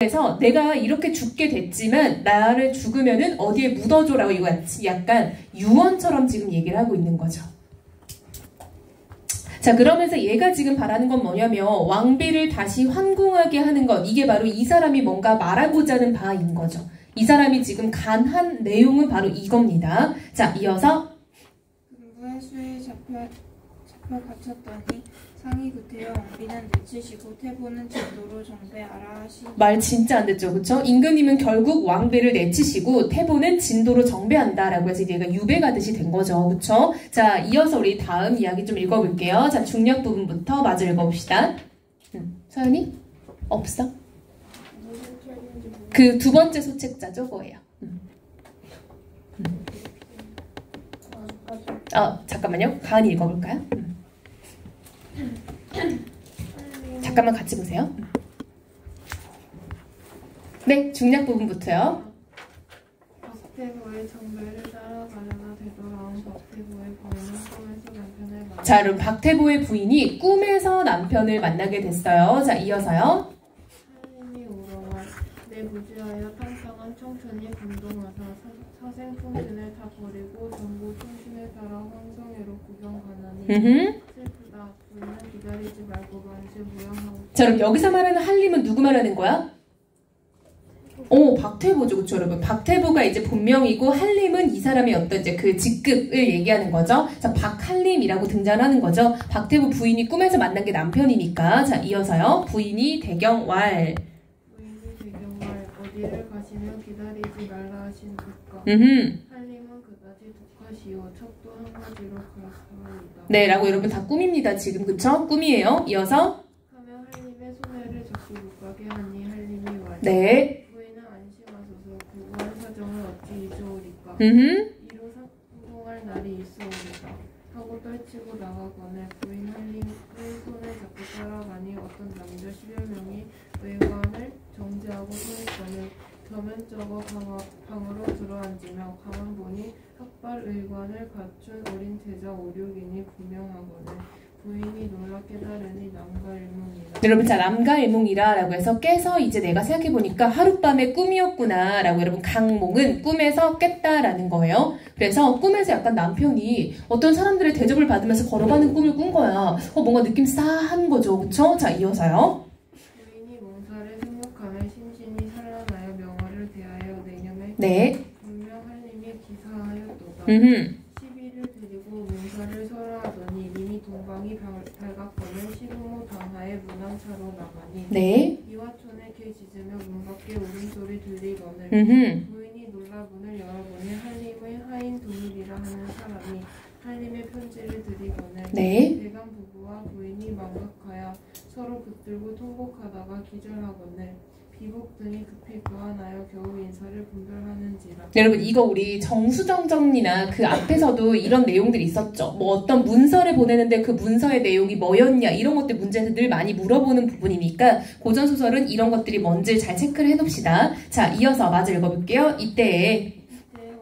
그래서 내가 이렇게 죽게 됐지만 나를 죽으면은 어디에 묻어줘라고 이거 약간 유언처럼 지금 얘기를 하고 있는 거죠. 자, 그러면서 얘가 지금 바라는 건 뭐냐면 왕비를 다시 환궁하게 하는 것. 이게 바로 이 사람이 뭔가 말하고자 하는 바인 거죠. 이 사람이 지금 간한 내용은 바로 이겁니다. 자, 이어서 그리고 해수에 잡혀 갇혔더니 상이 구태여 왕비는 내치시고 태보는 진도로 정배하라 하시니. 말 진짜 안 됐죠, 그쵸? 임금님은 결국 왕비를 내치시고 태보는 진도로 정배한다라고 해서 얘가 유배가듯이 된 거죠, 그쵸? 자, 이어서 우리 다음 이야기 좀 읽어볼게요. 자, 중략 부분부터 마저 읽어봅시다. 서연이? 없어? 그 두 번째 소책자죠, 그거예요. 잠깐만요. 가은이 읽어볼까요? 잠깐만 같이 보세요. 네, 중략 부분부터요. 박태보의 정배를 따라가려다 되돌아온 박태보의 부인은 꿈에서 남편을 만나. 자, 그럼 박태보의 부인이 꿈에서 남편을 만나게 됐어요. 자, 이어서요. 하나님이 오러와 내 무지하여 탕탕한 청춘이 감동하사 사생통신을 다 버리고 전부 통신을 따라 황성애로 구경하나니 슬프다. 부인은 기다리지 말고 만시 무양하고. 자, 그럼 여기서 말하는 한림은 누구 말하는 거야? 박태보죠, 그쵸, 여러분? 박태보가 이제 본명이고 한림은 이 사람의 어떤 이제 그 직급을 얘기하는 거죠. 자, 박한림이라고 등장하는 거죠. 박태보 부인이 꿈에서 만난 게 남편이니까. 자, 이어서요. 부인이 대경왈. 부인이 대경왈 어디를 가시면 기다리지 말라 하신 국가. 한림은 그다지 독하시오. 척도 한 가지로 그렇사오이다. 네, 라고 여러분 다 꿈입니다. 지금 그쵸? 꿈이에요. 이어서 하며 한림의 손해를 잡고 못 가게 하니 한림이 왈. 네. 구구한 사정을 어찌 잊어오리까. 이로 상동할 날이 있어오리까 하고 떨치고 나가거늘 부인 한림의 손을 잡고 따라가니 어떤 남자 10여 명이 의관을 정지하고 서있거늘 저면적어 방으로 들어앉으며 가만 보니 삭발 의관을 갖춘 어린 제자 5, 6인이 분명하거늘 부인이 놀라 깨달으니 남가일몽이라. 여러분, 자, 남가일몽이라 라고 해서 깨서 이제 내가 생각해보니까 하룻밤의 꿈이었구나 라고 여러분 강몽은 꿈에서 깼다라는 거예요. 그래서 꿈에서 약간 남편이 어떤 사람들의 대접을 받으면서 걸어가는 꿈을 꾼 거야. 뭔가 느낌 싸한 거죠, 그쵸? 자, 이어서요. 부인이 몽사를 생각하며 심신이 산란하여 명화를 대하여 내념에 네. 분명 한림이 기사하였도다. 10일을 드리고 몽사를 설하더니 이미 동방이 밝았거늘 시부모 당하에 문왕차로 나가니. 네. 이화촌에 개 짖으며 문 밖에 울음소리 들리거늘 부인이 놀라 문을 열어보니 한림의 하인 동일이라 하는 사람이 한림의 편지를 드리거늘. 네. 대감 부부와 부인이 망각하여 서로 붙들고 통곡하다가 기절하거늘. 비복 등이 급히 교환하여 겨우 인사를 분별하는지라. 여러분, 이거 우리 정수정정이나 그 앞에서도 이런 내용들이 있었죠. 뭐 어떤 문서를 보내는데 그 문서의 내용이 뭐였냐 이런 것들 문제에서 늘 많이 물어보는 부분이니까 고전소설은 이런 것들이 뭔지 잘 체크를 해둡시다. 자, 이어서 마저 읽어볼게요. 이때에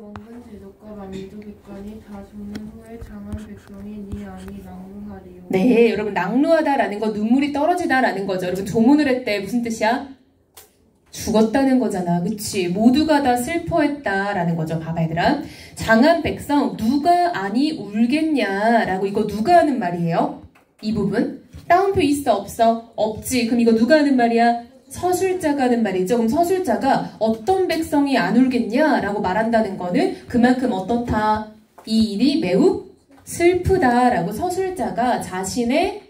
원근 제독과 만주객관이 다 죽는 후에 장한 백성이 니 아니 낭루하리요. 네, 여러분 낭루하다라는 거 눈물이 떨어지다라는 거죠. 여러분 조문을 했대. 무슨 뜻이야? 죽었다는 거잖아. 그치? 모두가 다 슬퍼했다라는 거죠. 봐봐 얘들아. 장한 백성 누가 아니 울겠냐라고 이거 누가 하는 말이에요? 이 부분. 따옴표 있어 없어? 없지. 그럼 이거 누가 하는 말이야? 서술자가 하는 말이죠. 그럼 서술자가 어떤 백성이 안 울겠냐라고 말한다는 거는 그만큼 어떻다? 이 일이 매우 슬프다라고 서술자가 자신의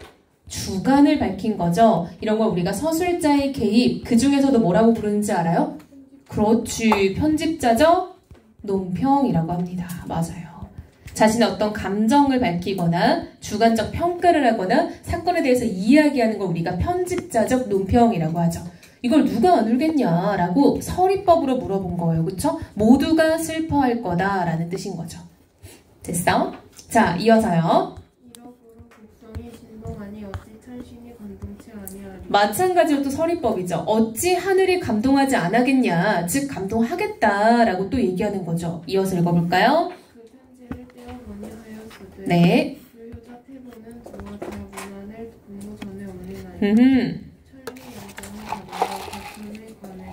주관을 밝힌 거죠. 이런 걸 우리가 서술자의 개입, 그 중에서도 뭐라고 부르는지 알아요? 그렇지, 편집자죠? 논평이라고 합니다. 맞아요. 자신의 어떤 감정을 밝히거나 주관적 평가를 하거나 사건에 대해서 이야기하는 걸 우리가 편집자적 논평이라고 하죠. 이걸 누가 안 울겠냐라고 서리법으로 물어본 거예요. 그쵸? 모두가 슬퍼할 거다라는 뜻인 거죠. 됐어? 자, 이어서요. 마찬가지로 또 서리법이죠. 어찌 하늘이 감동하지 않겠냐, 즉 감동하겠다라고 또 얘기하는 거죠. 이어서 읽어볼까요? 그 편지를 떼어보니 하였으되 네. 그 효자 태보는 두어 자문안을 공무 전에 올리나요. 철리 영장을 받아가 박현에 관해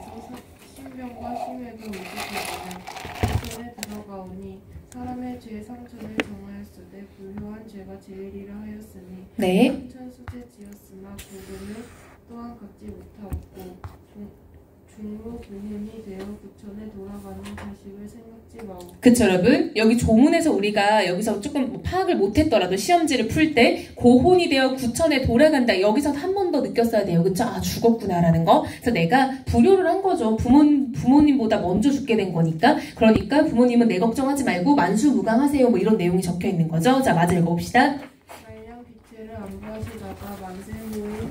상천을 정하였으되 불효한 죄가 제일이라 하였으니 네. 상천 수제지었으나 부분을 또한 갖지 못하였고 중로 부문이 되어 부천에 돌아가는 자식을 생각지 마오. 그쵸 여러분? 여기 조문에서 우리가 여기서 조금 뭐 파악을 못했더라도 시험지를 풀 때 고혼이 되어 구천에 돌아간다. 여기서 한 번 더 느꼈어야 돼요. 그쵸? 아 죽었구나라는 거. 그래서 내가 불효를 한 거죠. 부모님보다 먼저 죽게 된 거니까. 그러니까 부모님은 내 걱정하지 말고 만수무강하세요. 뭐 이런 내용이 적혀 있는 거죠. 자 마저 읽어봅시다. 말량 빛을 안보하시다가 만세 후에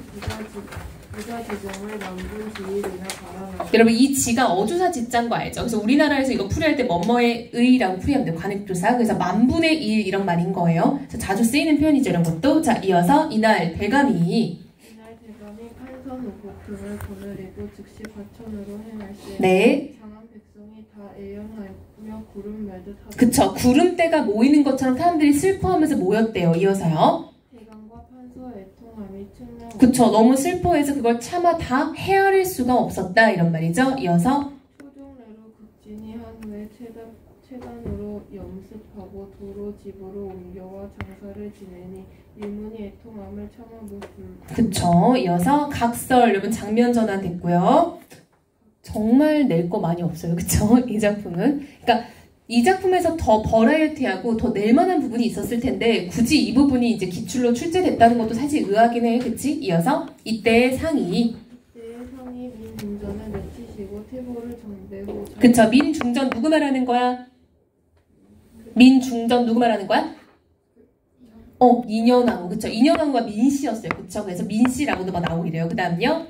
부자 지정을 남분 지일이나 바라나. 여러분 이 지가 어조사 지자인 거 알죠? 그래서 우리나라에서 이거 풀이할 때 뭐뭐의 의라고 풀이하면 돼요. 관획조사. 그래서 만분의 1 이런 말인 거예요. 그래서 자주 쓰이는 표현이죠. 이런 것도. 자 이어서 이날 대감이 판선 오복등을 거느리고 즉시 과천으로 행할세. 네. 장한 백성이 다 애연하여 구름 말듯 하다. 그쵸. 구름대가 모이는 것처럼 사람들이 슬퍼하면서 모였대요. 이어서요. 대감과 판서 애통함이 측량. 그쵸. 너무 슬퍼해서 그걸 차마 다 헤아릴 수가 없었다. 이런 말이죠. 이어서 초종래로 극진히 한 후에 체단으로 염습하고 도로 집으로 옮겨와 장사를 지내니 일문이 애통함을 참아 못 불. 그쵸. 이어서 각설. 여러분 장면 전환 됐고요. 정말 낼 거 많이 없어요. 그쵸? 이 작품은. 그러니까 이 작품에서 더 버라이어티하고 더 낼만한 부분이 있었을 텐데 굳이 이 부분이 이제 기출로 출제됐다는 것도 사실 의아하긴 해. 그치? 이어서 이때의 상이 이때의 상이 민중전을 내치시고 태보를 정배후. 그쵸. 민중전 누구 말하는 거야? 민중전 누구 말하는 거야? 인현왕후. 그쵸. 인현왕후가 민씨였어요. 그쵸. 그래서 민씨라고도 막 나오고 이래요. 그 다음요.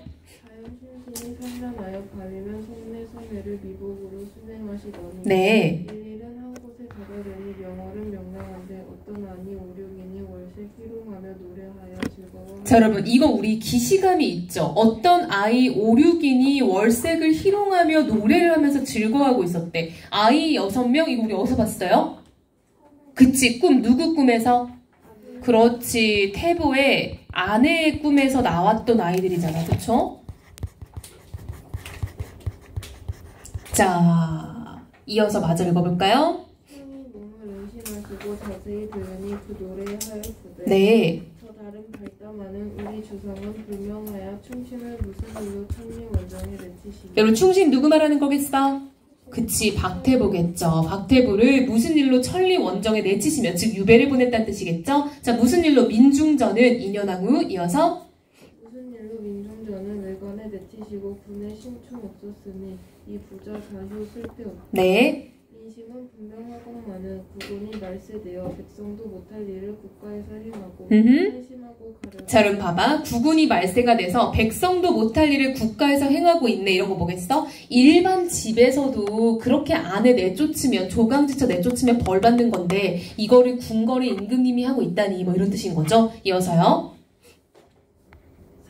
자연신신이 산란하여 밤이면 성례를 미복으로 수행하시더니 네. 일일은 한 곳에 가려되니 명월은 명랑한데 어떤 아니 오륙이니 월세 희롱하며 노래하여 즐거워. 자 여러분 이거 우리 기시감이 있죠. 어떤 아이 5, 6인이 월색을 희롱하며 노래를 하면서 즐거워하고 있었대. 아이 6명 이거 우리 어디서 봤어요? 그치. 꿈 누구 꿈에서? 그렇지. 태보의 아내의 꿈에서 나왔던 아이들이잖아. 그쵸? 자 이어서 마저 읽어볼까요? 상이 몸을 의심하시고 자세히 들으니 그 노래하였으되 네. 저 다른 발담하는 우리 주상은 불명하여 충신을 무슨 일로 천리 원정에 내치시니. 여러분 충신 누구 말하는 거겠어? 그치. 박태부겠죠. 박태부를 무슨 일로 천리 원정에 내치시며 즉 유배를 보냈다는 뜻이겠죠. 자 무슨 일로 민중전은 인현왕후. 이어서 무슨 일로 민중전을 외관에 내치시고 군에 심충 없었으니 이 부자 자효 슬폐없다. 네. 인심은 분명하건만은 국군이 말세되어 백성도 못할 일을 국가에서 행하고 음흠. 한심하고 가려. 자 그럼 봐봐. 국군이 말세가 돼서 백성도 못할 일을 국가에서 행하고 있네. 이런 거 보겠어? 일반 집에서도 그렇게 아내 내쫓으면 조강지처 내쫓으면 벌 받는 건데 이거를 궁궐의 임금님이 하고 있다니 뭐 이런 뜻인 거죠. 이어서요.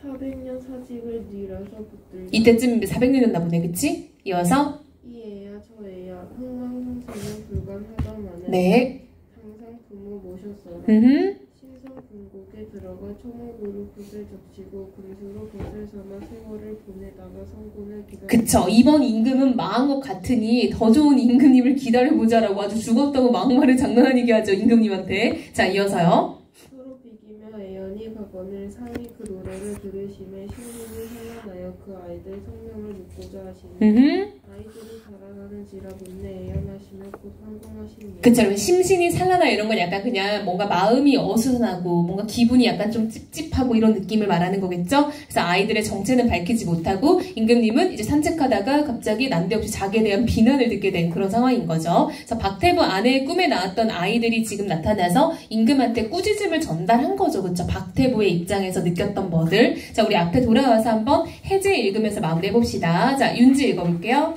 400년 사직을 뉘려서 붙들고. 이때쯤 400년이었나 보네. 그치? 이어서 이 애야 저 애야 흥망성쇠는 불가하다마는. 네. 항상 부모 모셨어라. 신성 궁곡에 들어가 초목으로 붓을 적시고 금수로 붓을 삼아 세월을 보내다가 성군을 기다려. 그쵸. 이번 임금은 망한 것 같으니 더 좋은 임금님을 기다려보자라고 아주 죽었다고 막말을 장난 아니게 하죠. 임금님한테. 자 이어서요. 서로 비기며 애연히 가거늘 상이 그 노래를 들으심에 심신이 산란하여 그 아이들 성명을 묻고자 하시니. 아이들이 자라나는지라 못내 애연하시며 곧 환공하시니. 그쵸. 심신이 산란하 이런 건 약간 그냥 뭔가 마음이 어수선하고 뭔가 기분이 약간 좀 찝찝하고 이런 느낌을 말하는 거겠죠. 그래서 아이들의 정체는 밝히지 못하고 임금님은 이제 산책하다가 갑자기 난데없이 자기에 대한 비난을 듣게 된 그런 상황인 거죠. 그래서 박태부 아내의 꿈에 나왔던 아이들이 지금 나타나서 임금한테 꾸짖음을 전달한 거죠. 그쵸. 박태부의 입장에서 느꼈던 뭐들. 자 우리 앞에 돌아와서 한번 해제 읽으면서 마무리해봅시다. 자 윤지 읽어볼게요.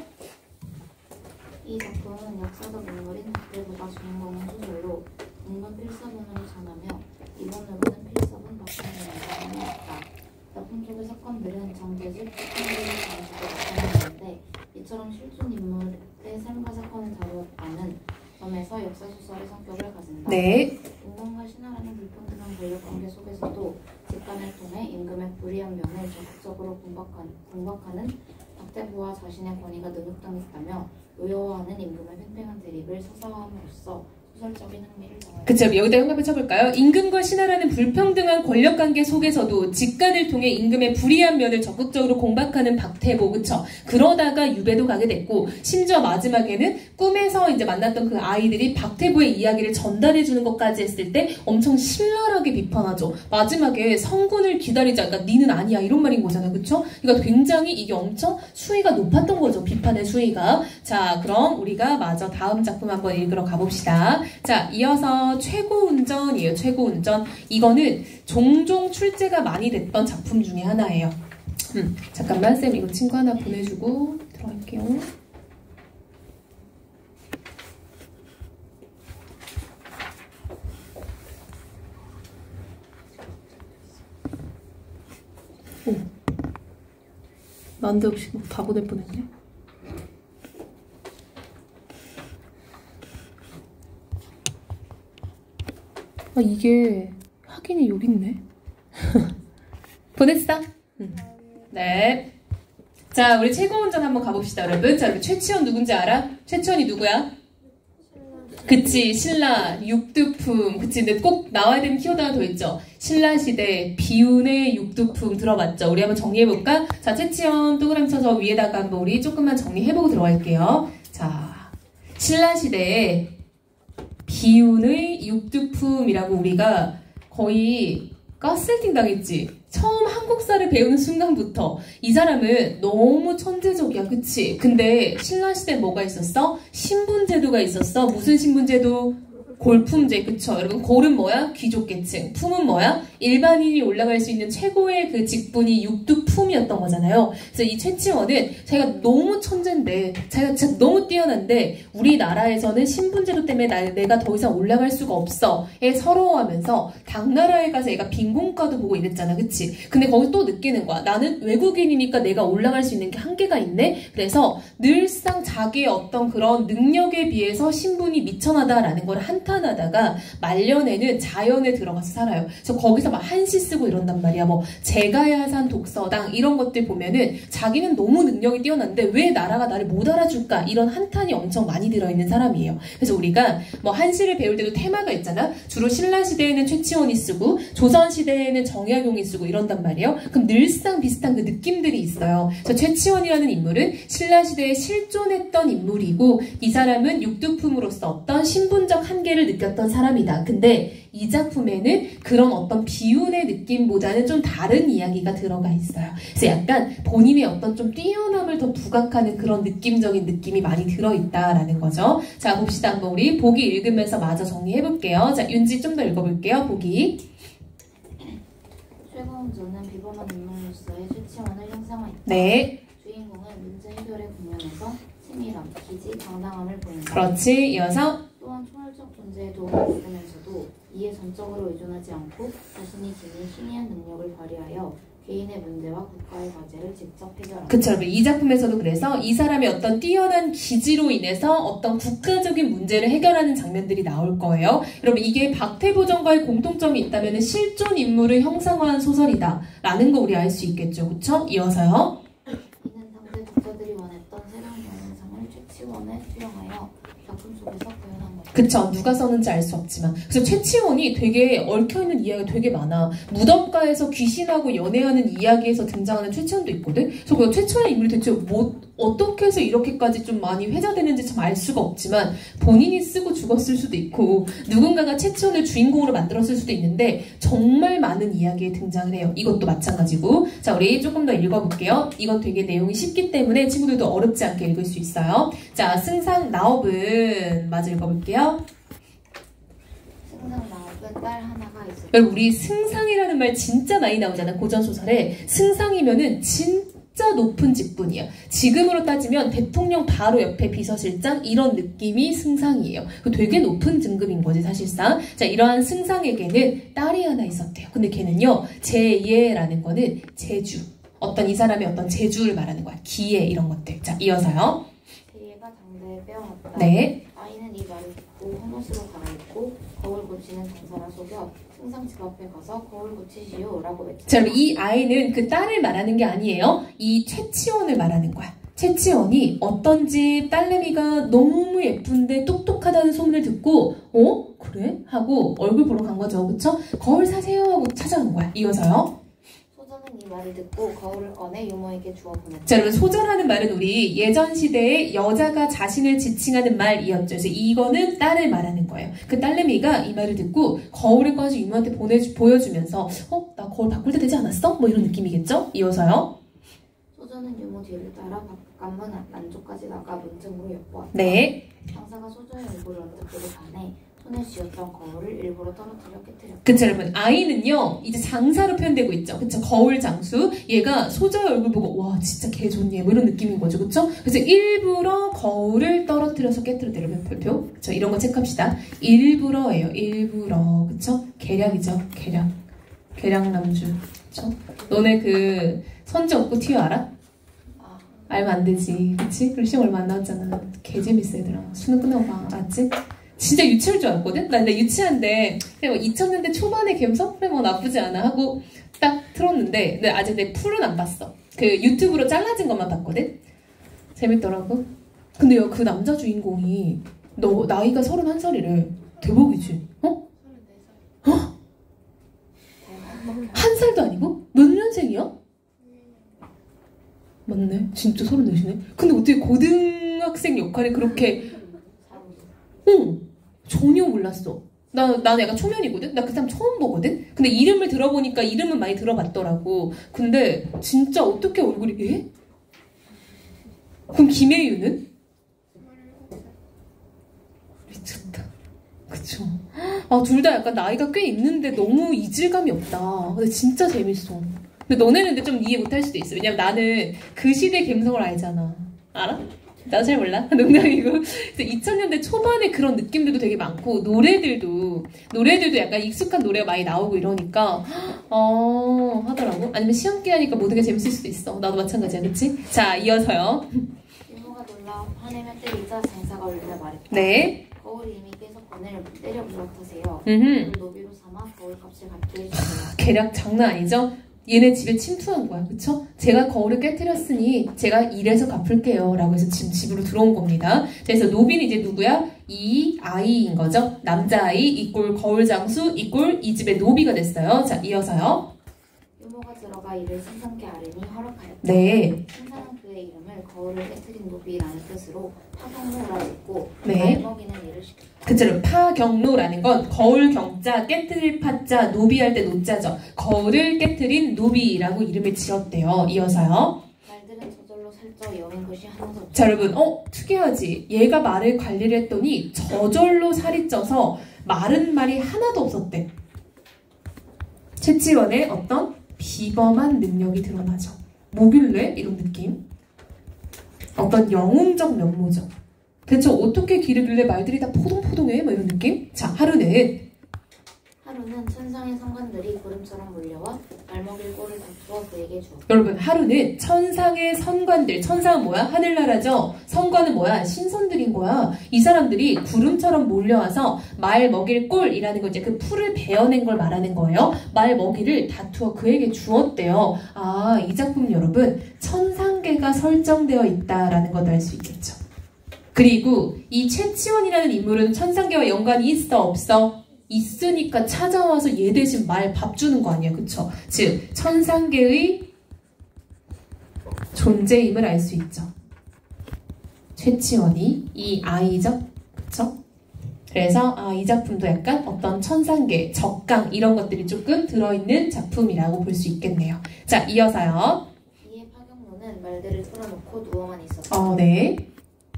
이 작품은 역사적 인물인 박태부가 주인공인 소설로 인간 필사본으로 전하며 이번으로는 필사본 박태부의 영상이 있다. 작품 속의 사건들은 정계집, 사건들을 장식으로 나타내는데 이처럼 실존 인물의 삶과 사건을 다루었다는 점에서 역사소설의 성격을 가진다. 네. 임금과 신하라는 불평등한 권력관계 속에서도 직간을 통해 임금의 불이한 면을 적극적으로 공박하는 박태부와 자신의 권위가 능욕당했다며 요여워하는 임금의 팽팽한 대립을 서사함으로써 소설적인 흥미를 정하여. 그쵸. 여기다 한번 쳐볼까요? 임금과 신하라는 불평등한 권력관계 속에서도 직간을 통해 임금의 불이한 면을 적극적으로 공박하는 박태보. 그쵸. 그러다가 유배도 가게 됐고, 심지어 마지막에는 꿈에서 이제 만났던 그 아이들이 박태보의 이야기를 전달해주는 것까지 했을 때 엄청 신랄하게 비판하죠. 마지막에 성군을 기다리자. 그러니까 니는 아니야. 이런 말인 거잖아요. 그쵸? 그러니까 굉장히 이게 엄청 수위가 높았던 거죠. 비판의 수위가. 자, 그럼 우리가 마저 다음 작품 한번 읽으러 가봅시다. 자, 이어서 최고운전이에요. 최고운전. 이거는 종종 출제가 많이 됐던 작품 중에 하나예요. 잠깐만, 쌤 이거 친구 하나 보내주고 들어갈게요. 오, 난데없이 다 보낼 뻔했네. 아, 이게 확인이 여기 있네. 보냈어? 네. 자, 우리 최고운전 한번 가봅시다, 여러분. 자, 여러분 최치원 누군지 알아? 최치원이 누구야? 그치, 신라, 육두품. 그치, 근데 꼭 나와야 되는 키워드 하나 더 있죠. 신라시대, 비운의 육두품 들어봤죠? 우리 한번 정리해볼까? 자, 최치원 동그라미 쳐서 위에다가 한번 우리 조금만 정리해보고 들어갈게요. 자, 신라시대에 비운의 육두품이라고 우리가 거의 가스라이팅 당했지. 처음 한국사를 배우는 순간부터 이 사람은 너무 천재적이야. 그치? 근데 신라시대에 뭐가 있었어? 신분제도가 있었어. 무슨 신분제도? 골품제. 그쵸? 여러분 골은 뭐야? 귀족계층. 품은 뭐야? 일반인이 올라갈 수 있는 최고의 그 직분이 육두품이었던 거잖아요. 그래서 이 최치원은 자기가 너무 천재인데, 자기가 진짜 너무 뛰어난데 우리나라에서는 신분제도 때문에 내가 더 이상 올라갈 수가 없어 에 서러워하면서 당나라에 가서 얘가 빈곤가도 보고 이랬잖아. 그치? 근데 거기서 또 느끼는 거야. 나는 외국인이니까 내가 올라갈 수 있는 게 한계가 있네. 그래서 늘상 자기의 어떤 그런 능력에 비해서 신분이 미천하다라는 걸 한탄하다가 말년에는 자연에 들어가서 살아요. 그래서 거기서 막 한시 쓰고 이런단 말이야. 뭐 제가야산 독서당 이런 것들 보면은 자기는 너무 능력이 뛰어난데 왜 나라가 나를 못 알아줄까 이런 한탄이 엄청 많이 들어있는 사람이에요. 그래서 우리가 뭐 한시를 배울 때도 테마가 있잖아. 주로 신라시대에는 최치원이 쓰고 조선시대에는 정약용이 쓰고 이런단 말이에요. 그럼 늘상 비슷한 그 느낌들이 있어요. 그래서 최치원이라는 인물은 신라시대에 실존했던 인물이고 이 사람은 육두품으로서 어떤 신분적 한계를 느꼈던 사람이다. 근데 이 작품에는 그런 어떤 비운의 느낌보다는 좀 다른 이야기가 들어가 있어요. 그래서 약간 본인의 어떤 좀 뛰어남을 더 부각하는 그런 느낌적인 느낌이 많이 들어있다라는 거죠. 자, 봅시다. 한번 우리 보기 읽으면서 마저 정리해볼게요. 자, 윤지 좀 더 읽어볼게요. 보기. 최고운전은 비범한 인물로서의 최치원을 형상화했다. 네. 주인공은 문제 해결의 국면에서 치밀함, 기지, 당당함을 보인다. 그렇지. 이어서 또한 초월적 존재의 도움을 받으면서도 이에 전적으로 의존하지 않고 자신이 지닌 희미한 능력을 발휘하여 개인의 문제와 국가의 과제를 직접 해결한다. 그쵸. 이 작품에서도 그래서 이 사람의 어떤 뛰어난 기지로 인해서 어떤 국가적인 문제를 해결하는 장면들이 나올 거예요. 여러분 이게 박태보전과의 공통점이 있다면 실존 인물을 형상화한 소설이다 라는 거 우리 알 수 있겠죠. 그쵸? 이어서요. 이는 당대 독자들이 원했던 세상 영상을 최치원에 수용하여 작품 속에서 구현한 것. 그쵸. 누가 썼는지 알 수 없지만. 그래서 최치원이 되게 얽혀있는 이야기가 되게 많아. 무덤가에서 귀신하고 연애하는 이야기에서 등장하는 최치원도 있거든. 그래서 그 최치원의 인물이 대체 어떻게 해서 이렇게까지 좀 많이 회자되는지 참 알 수가 없지만 본인이 쓰고 죽었을 수도 있고 누군가가 최치원을 주인공으로 만들었을 수도 있는데 정말 많은 이야기에 등장을 해요. 이것도 마찬가지고. 자, 우리 조금 더 읽어볼게요. 이건 되게 내용이 쉽기 때문에 친구들도 어렵지 않게 읽을 수 있어요. 자, 승상 나업은 마저 읽어볼게요. 승상 나업은 딸 하나가 있었다. 여러분 우리 승상이라는 말 진짜 많이 나오잖아. 고전소설에. 승상이면은 진짜 높은 직분이야. 지금으로 따지면 대통령 바로 옆에 비서실장 이런 느낌이 승상이에요. 되게 높은 등급인 거지 사실상. 자, 이러한 승상에게는 딸이 하나 있었대요. 근데 걔는요 제예라는 거는 재주, 어떤 이 사람의 어떤 재주를 말하는 거야. 기예 이런 것들. 자, 이어서요. 제예가 장대에 빼어났다. 네. 아이는 이 말을 듣고 헌옷으로 갈아입고 거울 고치는 강사라 속여 승상 집 앞에 가서 거울 고치시오 라고 외쳤다. 자, 이 아이는 그 딸을 말하는 게 아니에요. 이 최치원을 말하는 거야. 채치원이 어떤 집 딸내미가 너무 예쁜데 똑똑하다는 소문을 듣고 그래? 하고 얼굴 보러 간 거죠. 그쵸? 거울 사세요 하고 찾아온 거야. 이어서요. 소전은 이 말을 듣고 거울을 꺼내 유모에게 주어 보냈다. 자, 여러분 소전하는 말은 우리 예전 시대에 여자가 자신을 지칭하는 말이었죠. 그래서 이거는 딸을 말하는 거예요. 그 딸내미가 이 말을 듣고 거울을 꺼내서 유모한테 보여주면서 나 거울 바꿀 때 되지 않았어? 뭐 이런 느낌이겠죠? 이어서요. 소전은 유모 뒤를 따라 바깥문 안쪽까지 나가 문틈으로 엿보았다. 네. 장사가 소전의 얼굴을 언뜻 보고 반해 손에 쥐었던 거울을 일부러 떨어뜨려 깨뜨렸다. 그쵸, 여러분. 아이는요, 이제 장사로 표현되고 있죠. 그쵸, 거울 장수. 얘가 소저의 얼굴 보고, 와, 진짜 개 좋네. 뭐 이런 느낌인 거죠. 그쵸? 그래서 일부러 거울을 떨어뜨려서 깨뜨렸다. 여러분, 별표. 그쵸, 이런 거 체크합시다. 일부러예요. 일부러. 그쵸? 계략이죠. 계략. 계략남주. 그쵸? 너네 그, 선지 없고 튀어 알아? 알면 안 되지. 그치? 그리고 시험 얼마 안 나왔잖아. 개 재밌어, 얘들아. 수능 끝나고 봐. 알았지? 진짜 유치할 줄 알았거든? 나 근데 유치한데, 그냥 2000년대 초반에 감성? 그래, 뭐 나쁘지 않아. 하고 딱 틀었는데, 근데 아직 내 풀은 안 봤어. 그 유튜브로 잘라진 것만 봤거든? 재밌더라고. 근데 야, 그 남자 주인공이, 너 나이가 31살이래. 대박이지? 어? 34살. 한 살도 아니고? 몇 년생이야? 맞네. 진짜 34이네. 근데 어떻게 고등학생 역할이 그렇게 전혀 몰랐어. 나는 약간 초면이거든? 나 그 사람 처음 보거든? 근데 이름을 들어보니까 이름은 많이 들어봤더라고. 근데 진짜 어떻게 얼굴이 그럼 김혜유는? 미쳤다. 그쵸. 둘 다 약간 나이가 꽤 있는데 너무 이질감이 없다. 근데 진짜 재밌어. 근데 너네는 근데 좀 이해 못할 수도 있어. 왜냐면 나는 그 시대 감성을 알잖아. 알아? 나도 잘 몰라. 농담이고. 2000년대 초반에 그런 느낌들도 되게 많고 노래들도 약간 익숙한 노래가 많이 나오고 이러니까 하더라고. 아니면 시험기 하니까 모든 게 재밌을 수도 있어. 나도 마찬가지야. 그치? 자, 이어서요. 유모가 놀라 화내며 때리자 장사가 울며 말했다. 네. 거울이 이미 깨서 건을 때려 부서뜨세요. 노비로 삼아 거울값을 갚게 해주세요. 계략 장난 아니죠? 얘네 집에 침투한 거야. 그쵸? 제가 거울을 깨뜨렸으니 제가 이래서 갚을게요. 라고 해서 지금 집으로 들어온 겁니다. 그래서 노비는 이제 누구야? 이 아이인 거죠. 남자아이 이꼴 거울장수 이꼴 이 집의 노비가 됐어요. 자, 이어서요. 유모가 들어가 이를 승상께 아뢰니 허락하였다. 네. 승상은 그의 이름을 거울을 깨뜨린 노비라는 뜻으로 파경노라 짓고 네. 알먹이는 일을 시켰다. 그쵸. 파경노라는 건 거울 경자 깨뜨릴 파자 노비할 때 노자죠. 거울을 깨뜨린 노비라고 이름을 지었대요. 이어서요. 말들은 저절로 살쪄 여인 것이 하나도 없다. 자, 여러분 특이하지. 얘가 말을 관리를 했더니 저절로 살이 쪄서 마른 말이 하나도 없었대. 채치원의 어떤 비범한 능력이 드러나죠. 뭐길래 이런 느낌? 어떤 영웅적 면모죠. 대체 어떻게 기르길래 말들이 다 포동포동해? 뭐 이런 느낌? 자, 하루는 천상의 성관들이 구름처럼 몰려와 알먹일 꼴을 다투어 그에게 주었다. 여러분, 하루는 천상의 선관들, 천상은 뭐야? 하늘나라죠. 선관은 뭐야? 신선들인 거야. 이 사람들이 구름처럼 몰려와서 말 먹일 꼴이라는 거 이제 그 풀을 베어낸 걸 말하는 거예요. 말 먹이를 다투어 그에게 주었대요. 이 작품 여러분, 천상계가 설정되어 있다라는 것도 알 수 있겠죠. 그리고 이 채치원이라는 인물은 천상계와 연관이 있어 없어? 있으니까 찾아와서 얘 대신 말 밥 주는 거 아니야. 그쵸? 즉 천상계의 존재임을 알 수 있죠. 채치원이 이 아이죠. 그쵸? 그래서 이 작품도 약간 어떤 천상계, 적강 이런 것들이 조금 들어있는 작품이라고 볼 수 있겠네요. 자, 이어서요. 이에 파경노는 말들을 풀어놓고 누워만 있었다. 네.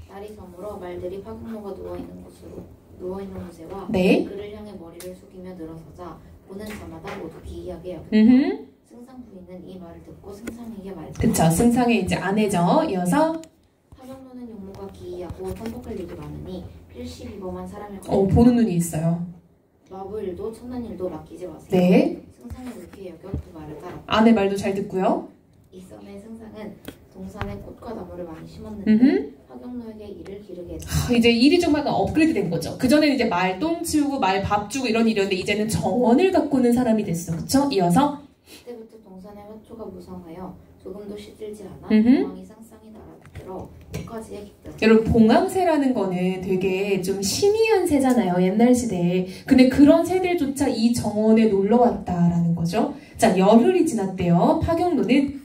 날이 저물어 말들이 파경노가 누워있는 곳에와 네. 그를 향해 머리를 숙이며 늘어서자 보는 자마다 모두 기이하게 여겼다. 승상 부인은 이 말을 듣고 승상에게 말했다. 그쵸. 승상의 이제 아내죠. 이어서 파경노는 용모가 기이하고 선복할 일이 많으니 필시 비범한 사람일 보는 눈이 있어요. 마부 일도 천난 일도 맡기지 마세요. 네. 승상이 옳게 여겨 그 말을 따랐다. 아내 말도 잘 듣고요. 이전에 승상은 동산에 꽃과 나무를 많이 심었는데 파경노에게 이를 기르게 했다. 이제 일이 좀 약간 업그레이드 된 거죠. 그전에는 이제 말 똥 치우고 말 밥 주고 이런 일이었는데 이제는 정원을 가꾸는 사람이 됐어. 그쵸? 이어서 그때부터 동산의 화초가 무성하여 조금도 시들지 않아 왕이 쌍쌍이 날아듣게 들어 목까지의 깃든. 여러분 봉황새라는 거는 되게 좀 신이한 새잖아요. 옛날 시대에. 근데 그런 새들조차 이 정원에 놀러 왔다라는 거죠. 자, 열흘이 지났대요. 파경노는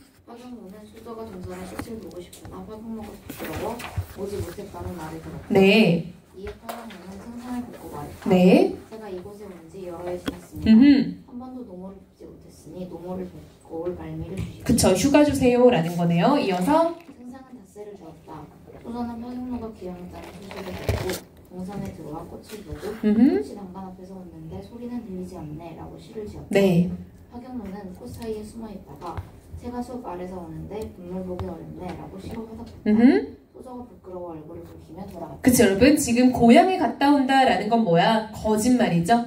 수저가 동전의 끝을 보고 싶으나 파경노가 부끄러워 오지 못했다는 말을 들었다. 네. 이에 파경노는 승상을 긋고 말했다. 네. 제가 이곳에 온 지 여러 해 지났습니다. 한 번도 노모를 뵙지 못했으니 노모를 뵙고 올 발미를 주십시오. 그쵸. 휴가 주세요라는 거네요. 이어서 승상은 닷새를 저었다. 소저는 파경노가 귀향했다는 소식을 듣고 동산에 들어와 꽃을 보고 꽃이 난간 앞에서 왔는데 소리는 들리지 않네 라고 시를 지었다. 네. 파경노는 꽃 사이에 숨어있다가 새가 숲 아래서 오는데 눈물 보기 어렵네 라고 시로 화답했다. 소저가 부끄러워 얼굴을 붉히며 돌아갔다. 그쵸 여러분, 지금 고향에 갔다 온다라는 건 뭐야? 거짓말이죠?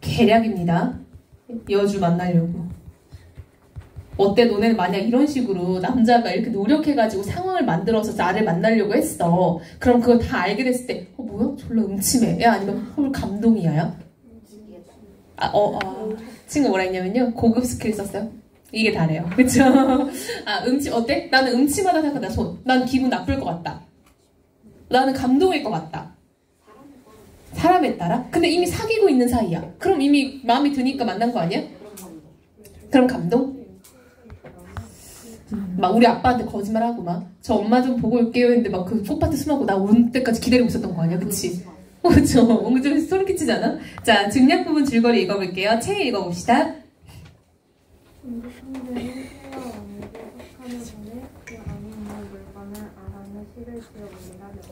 계략입니다. 여주 만나려고. 어때? 너네는 만약 이런 식으로 남자가 이렇게 노력해가지고 상황을 만들어서 나를 만나려고 했어. 그럼 그걸 다 알게 됐을 때 뭐야? 졸라 음침해. 야 아니면 헐 감동이야? 친구 뭐라 했냐면요. 고급 스킬 썼어요. 이게 다래요. 그쵸? 어때? 나는 음침하다 생각한다. 난 기분 나쁠 것 같다. 나는 감동일 것 같다. 사람에 따라? 근데 이미 사귀고 있는 사이야. 그럼 이미 마음이 드니까 만난 거 아니야? 그럼 감동? 막 우리 아빠한테 거짓말하고 막 저 엄마 좀 보고 올게요 했는데 막 그 풋밭에 숨하고 나 올 때까지 기다리고 있었던 거 아니야? 그치? 그쵸? 뭔가 좀 소름 끼치잖아? 자, 증략 부분 줄거리 읽어볼게요. 책 읽어봅시다.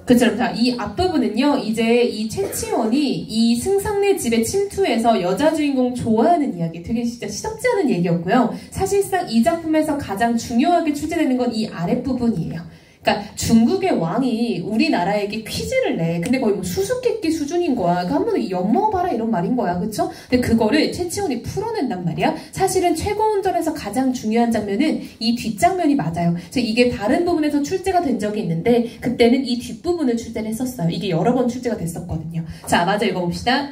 그처럼 자, 이 앞부분은요, 이제 이 최치원이 이 승상네 집에 침투해서 여자 주인공 좋아하는 이야기, 되게 진짜 시덥지 않은 얘기였고요. 사실상 이 작품에서 가장 중요하게 출제되는 건 이 아랫부분이에요. 그러니까 중국의 왕이 우리나라에게 퀴즈를 내. 근데 거의 뭐 수수께끼 수준인 거야. 그 한번 엿먹어봐라 이런 말인 거야. 그쵸? 근데 그거를 최치원이 풀어낸단 말이야. 사실은 최고운전에서 가장 중요한 장면은 이 뒷장면이 맞아요. 그래서 이게 다른 부분에서 출제가 된 적이 있는데 그때는 이 뒷부분을 출제를 했었어요. 이게 여러 번 출제가 됐었거든요. 자, 맞아 읽어봅시다.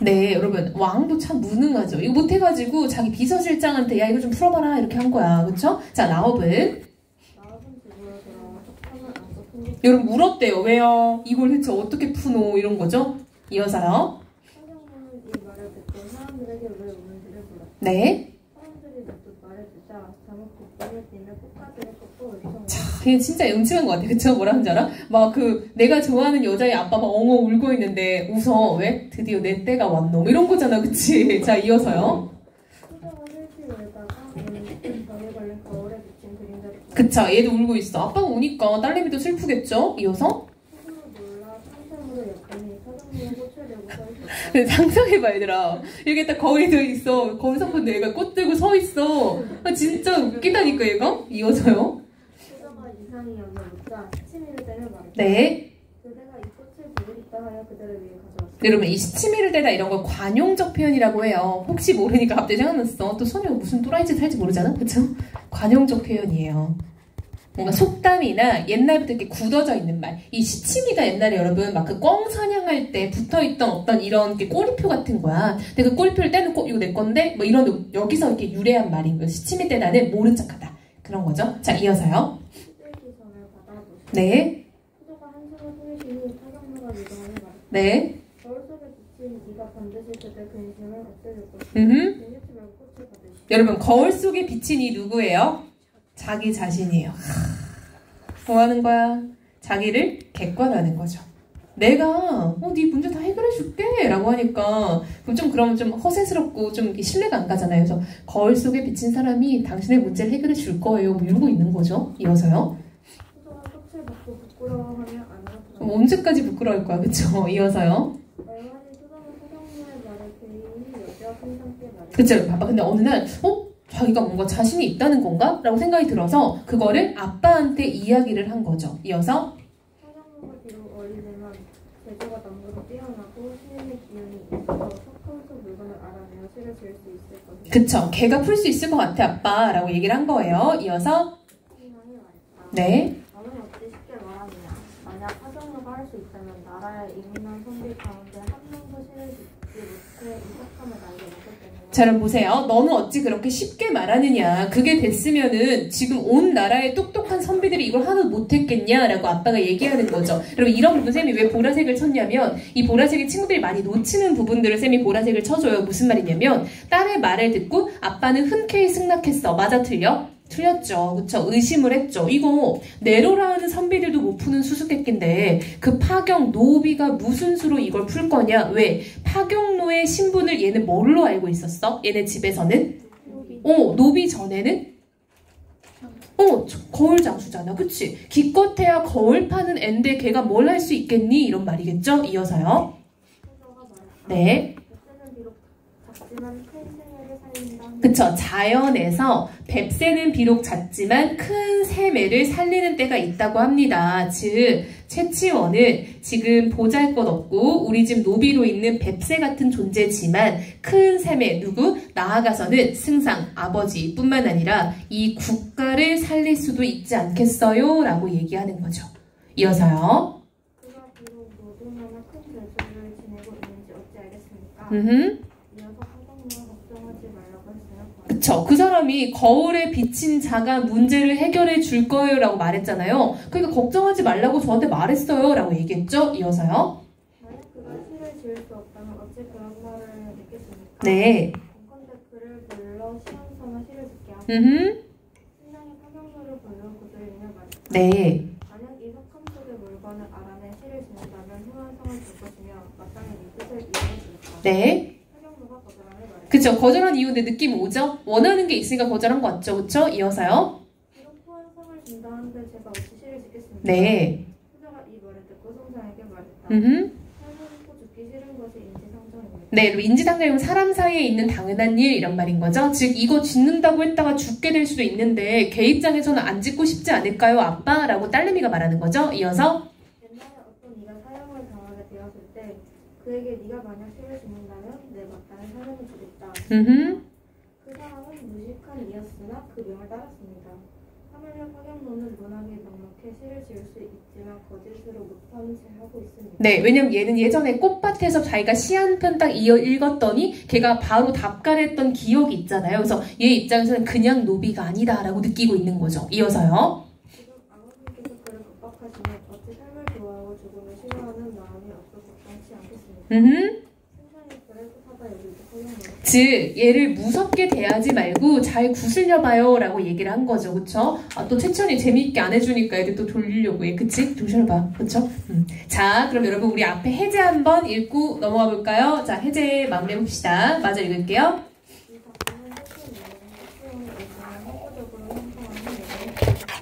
네, 여러분 왕도 참 무능하죠. 이거 못해가지고 자기 비서실장한테 야 이거 좀 풀어봐라 이렇게 한 거야. 그쵸? 자, 나업은 여러분 물었대요. 왜요? 이걸 대체 어떻게 푸노? 이런 거죠. 이어서요. 네. 자, 그게 진짜 음침한 것 같아. 그쵸? 뭐라 하는지 알아? 막 내가 좋아하는 여자의 아빠 막 엉엉 울고 있는데 웃어. 왜? 드디어 내 때가 왔노. 뭐 이런 거잖아. 그치? 자, 이어서요. 그쵸? 얘도 울고 있어. 아빠가 우니까 딸내미도 슬프겠죠? 이어서. 상상해봐 얘들아. 여기 딱 거울이 들어있어. 거울 선반도 얘가 꽃 들고 서 있어. 진짜 웃기다니까 얘가. 이어서요. 네. 여러분 이 시치미를 떼다 이런 걸 관용적 표현이라고 해요. 혹시 모르니까 갑자기 생각났어. 또 소녀가 무슨 또라이 짓 할지 모르잖아. 그쵸? 관용적 표현이에요. 뭔가 속담이나 옛날부터 이렇게 굳어져 있는 말. 이 시치미가 옛날에 여러분 막 그 꿩 사냥할 때 붙어있던 어떤 이런 게 꼬리표 같은 거야. 근데 그 꼬리표를 떼놓고 이거 내 건데 뭐 이런 여기서 이렇게 유래한 말인 거예요. 시치미 떼다는 모른 척하다. 그런 거죠. 자, 이어서요. 네. 네. 여러분 거울 속에 비친 이 누구예요? 자기 자신이에요. 뭐 하는 거야? 자기를 객관하는 거죠. 내가 네 문제 다 해결해 줄게 라고 하니까 그러면 좀 허세스럽고 좀 신뢰가 안 가잖아요. 그래서 거울 속에 비친 사람이 당신의 문제를 해결해 줄 거예요. 뭐 이러고 있는 거죠. 이어서요. 언제까지 부끄러울 거야. 그쵸? 이어서요. 그쵸? 봐봐. 근데 어느 날 자기가 뭔가 자신이 있다는 건가? 라고 생각이 들어서 그거를 아빠한테 이야기를 한 거죠. 이어서 그쵸. 걔가 풀 수 있을 것 같아 아빠 라고 얘기를 한 거예요. 이어서 네. 만약 파경노가 할 수 있다면 나라의 일인한 손들 가운데 한 명도 시를 짓지 못해 이적함을 나에게 먹을 때문에 자, 여러분 보세요. 너는 어찌 그렇게 쉽게 말하느냐. 그게 됐으면은 지금 온 나라의 똑똑한 선비들이 이걸 하나도 못했겠냐라고 아빠가 얘기하는 거죠. 여러분 이런 부분 쌤이 왜 보라색을 쳤냐면 이 보라색이 친구들이 많이 놓치는 부분들을 쌤이 보라색을 쳐줘요. 무슨 말이냐면 딸의 말을 듣고 아빠는 흔쾌히 승낙했어. 맞아 틀려? 틀렸죠. 그쵸? 의심을 했죠. 이거 네로라 하는 선비들도 못 푸는 수수께끼인데 그 파경, 노비가 무슨 수로 이걸 풀 거냐? 왜? 파경노의 신분을 얘는 뭘로 알고 있었어? 얘네 집에서는? 노비 전에는? 거울 장수잖아. 그치? 기껏해야 거울 파는 앤데 걔가 뭘 할 수 있겠니? 이런 말이겠죠? 이어서요. 네. 그쵸. 자연에서 뱁새는 비록 작지만 큰 새매를 살리는 때가 있다고 합니다. 즉 채치원은 지금 보잘것없고 우리 집 노비로 있는 뱁새 같은 존재지만 큰 새매 누구? 나아가서는 승상 아버지뿐만 아니라 이 국가를 살릴 수도 있지 않겠어요? 라고 얘기하는 거죠. 이어서요. 그가 비록 노동하나 큰 결절을 지내고 있는지 어찌 알겠습니까? 그쵸. 그 사람이 거울에 비친 자가 문제를 해결해 줄 거예요 라고 말했잖아요. 그러니까 걱정하지 말라고 저한테 말했어요 라고 얘기했죠. 이어서요. 만약 그가 시를 지을 수 없다면 어찌 그런 말을 믿겠습니까? 네. 공컨대 그를 불러 시험서나 시를 짓게 하고 신랑이 파경노를 불러 그들을 인해 말했다. 네. 만약 이 석함 속의 물건을 알아내 시를 짓는다면 후한성을 줄 것이며 마땅히 이 뜻을 이해해 주겠다. 네. 그쵸. 거절한 이유인데 느낌 오죠? 원하는 게 있으니까 거절한 거 같죠? 그쵸? 이어서요. 비록 후한성을 준다는데 제가 어찌 시를 짓겠습니까? 네. 후자가 이 말을 듣고 송장에게 말했다. 삶은 고 죽기 싫은 것이 인지상정입니다. 네, 인지상정이면 사람 사이에 있는 당연한 일 이런 말인 거죠. 즉 이거 짓는다고 했다가 죽게 될 수도 있는데 걔 입장에서는 안 짓고 싶지 않을까요? 아빠? 라고 딸내미가 말하는 거죠. 이어서 옛날에 어떤 이가 사형을 당하게 되었을 때 그에게 네가 만약 시를 짓는다면 내 마땅히 사형을 주겠다. 그 사람은 무식한 이였으나 그 명을 따랐습니다. 하물며 파경노는 문학에 넉넉해 시를 지을 수 있지만 거짓으로 못하는 채 하고 있습니다. 네, 왜냐면 얘는 예전에 꽃밭에서 자기가 시 한 편 딱 이어 읽었더니 걔가 바로 답갈했던 기억이 있잖아요. 그래서 얘 입장에서는 그냥 노비가 아니다라고 느끼고 있는 거죠. 이어서요. 지금 아버님께서 그를 겁박하시니 어찌 삶을 좋아하고 죽음을 싫어하는 마음이 없어서 그렇지 않겠습니까? 즉 얘를 무섭게 대하지 말고 잘 구슬려봐요 라고 얘기를 한 거죠. 그쵸? 또 채천이 재미있게 안 해주니까 애들 또 돌리려고 해. 그치? 조심해봐. 그쵸? 자, 그럼 여러분 우리 앞에 해제 한번 읽고 넘어가 볼까요? 자, 해제 마무리해봅시다. 마저 읽을게요.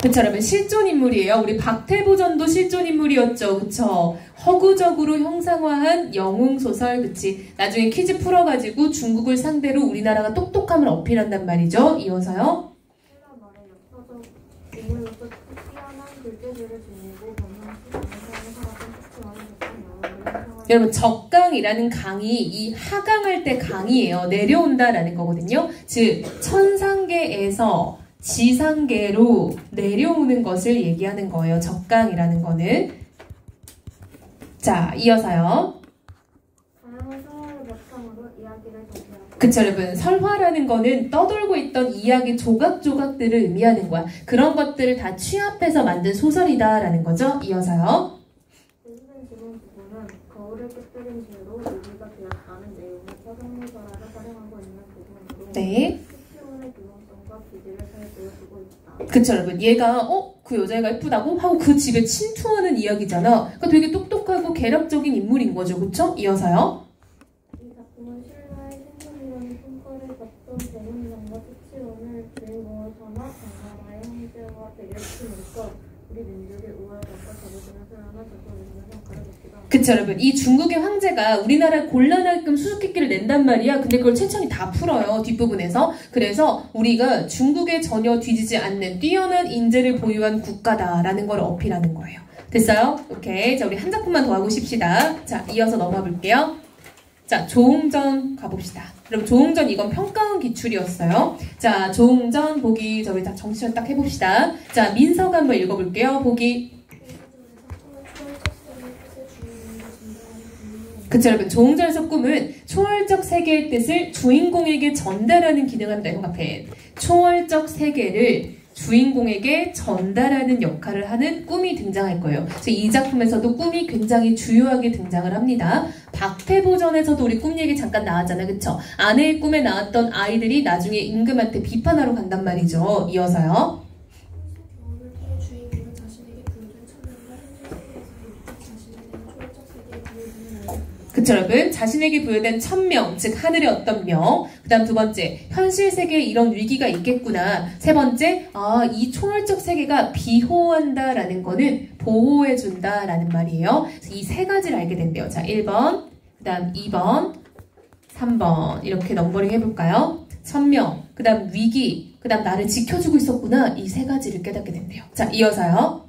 그쵸, 여러분 실존 인물이에요. 우리 박태보전도 실존 인물이었죠. 그쵸? 허구적으로 형상화한 영웅소설. 그치? 나중에 퀴즈 풀어가지고 중국을 상대로 우리나라가 똑똑함을 어필한단 말이죠. 이어서요. 여러분 적강이라는 강이 이 하강할 때 강이에요. 내려온다라는 거거든요. 즉 천상계에서 지상계로 내려오는 것을 얘기하는 거예요. 적강이라는 거는. 자, 이어서요. 그쵸, 여러분. 설화라는 거는 떠돌고 있던 이야기 조각조각들을 의미하는 거야. 그런 것들을 다 취합해서 만든 소설이다라는 거죠. 이어서요. 지금 부분은 거울을 깨뜨린 죄로 노비가 되었다는 내용의 서정리설화를 활용하고 있는 부분으로 네. 그쵸, 여러분. 얘가 그 여자애가 예쁘다고 하고 그 집에 침투하는 이야기잖아. 그러니까 되게 똑똑하고 계략적인 인물인 거죠. 그쵸? 이어서요. 이 작품은 신라의 신선이라는 품거를 잡던 대문상과 채치원을 주인공으로 삼아 당나라의 형제와 대결시키면서 우리 민족의 우월감과 자부심을 표현한 작품이라는 평가를 받기도 합니다. 그쵸, 여러분. 이 중국의 황제가 우리나라를 곤란할끔 수수께끼를 낸단 말이야. 근데 그걸 채천이 다 풀어요. 뒷부분에서. 그래서 우리가 중국에 전혀 뒤지지 않는 뛰어난 인재를 보유한 국가다라는 걸 어필하는 거예요. 됐어요? 오케이. 자, 우리 한 작품만 더 하고 싶시다. 자, 이어서 넘어가 볼게요. 자, 조응전 가봅시다. 여러분, 조응전 이건 평가원 기출이었어요. 자, 조응전 보기 저희 딱 정시전 딱 해봅시다. 자, 민서가 한번 읽어볼게요. 보기. 그쵸, 여러분. 조홍전에서 꿈은 초월적 세계의 뜻을 주인공에게 전달하는 기능을 합니다. 형 앞에. 초월적 세계를 주인공에게 전달하는 역할을 하는 꿈이 등장할 거예요. 그래서 이 작품에서도 꿈이 굉장히 주요하게 등장을 합니다. 박태보전에서도 우리 꿈 얘기 잠깐 나왔잖아요. 그쵸? 아내의 꿈에 나왔던 아이들이 나중에 임금한테 비판하러 간단 말이죠. 이어서요. 그쵸, 여러분. 자신에게 부여된 천명, 즉 하늘의 어떤 명. 그 다음 두 번째, 현실 세계에 이런 위기가 있겠구나. 세 번째, 이 초월적 세계가 비호한다라는 거는 보호해준다라는 말이에요. 그래서 이 세 가지를 알게 된대요. 자, 1번, 그 다음 2번, 3번. 이렇게 넘버링 해볼까요? 천명, 그 다음 위기, 그 다음 나를 지켜주고 있었구나. 이 세 가지를 깨닫게 된대요. 자, 이어서요.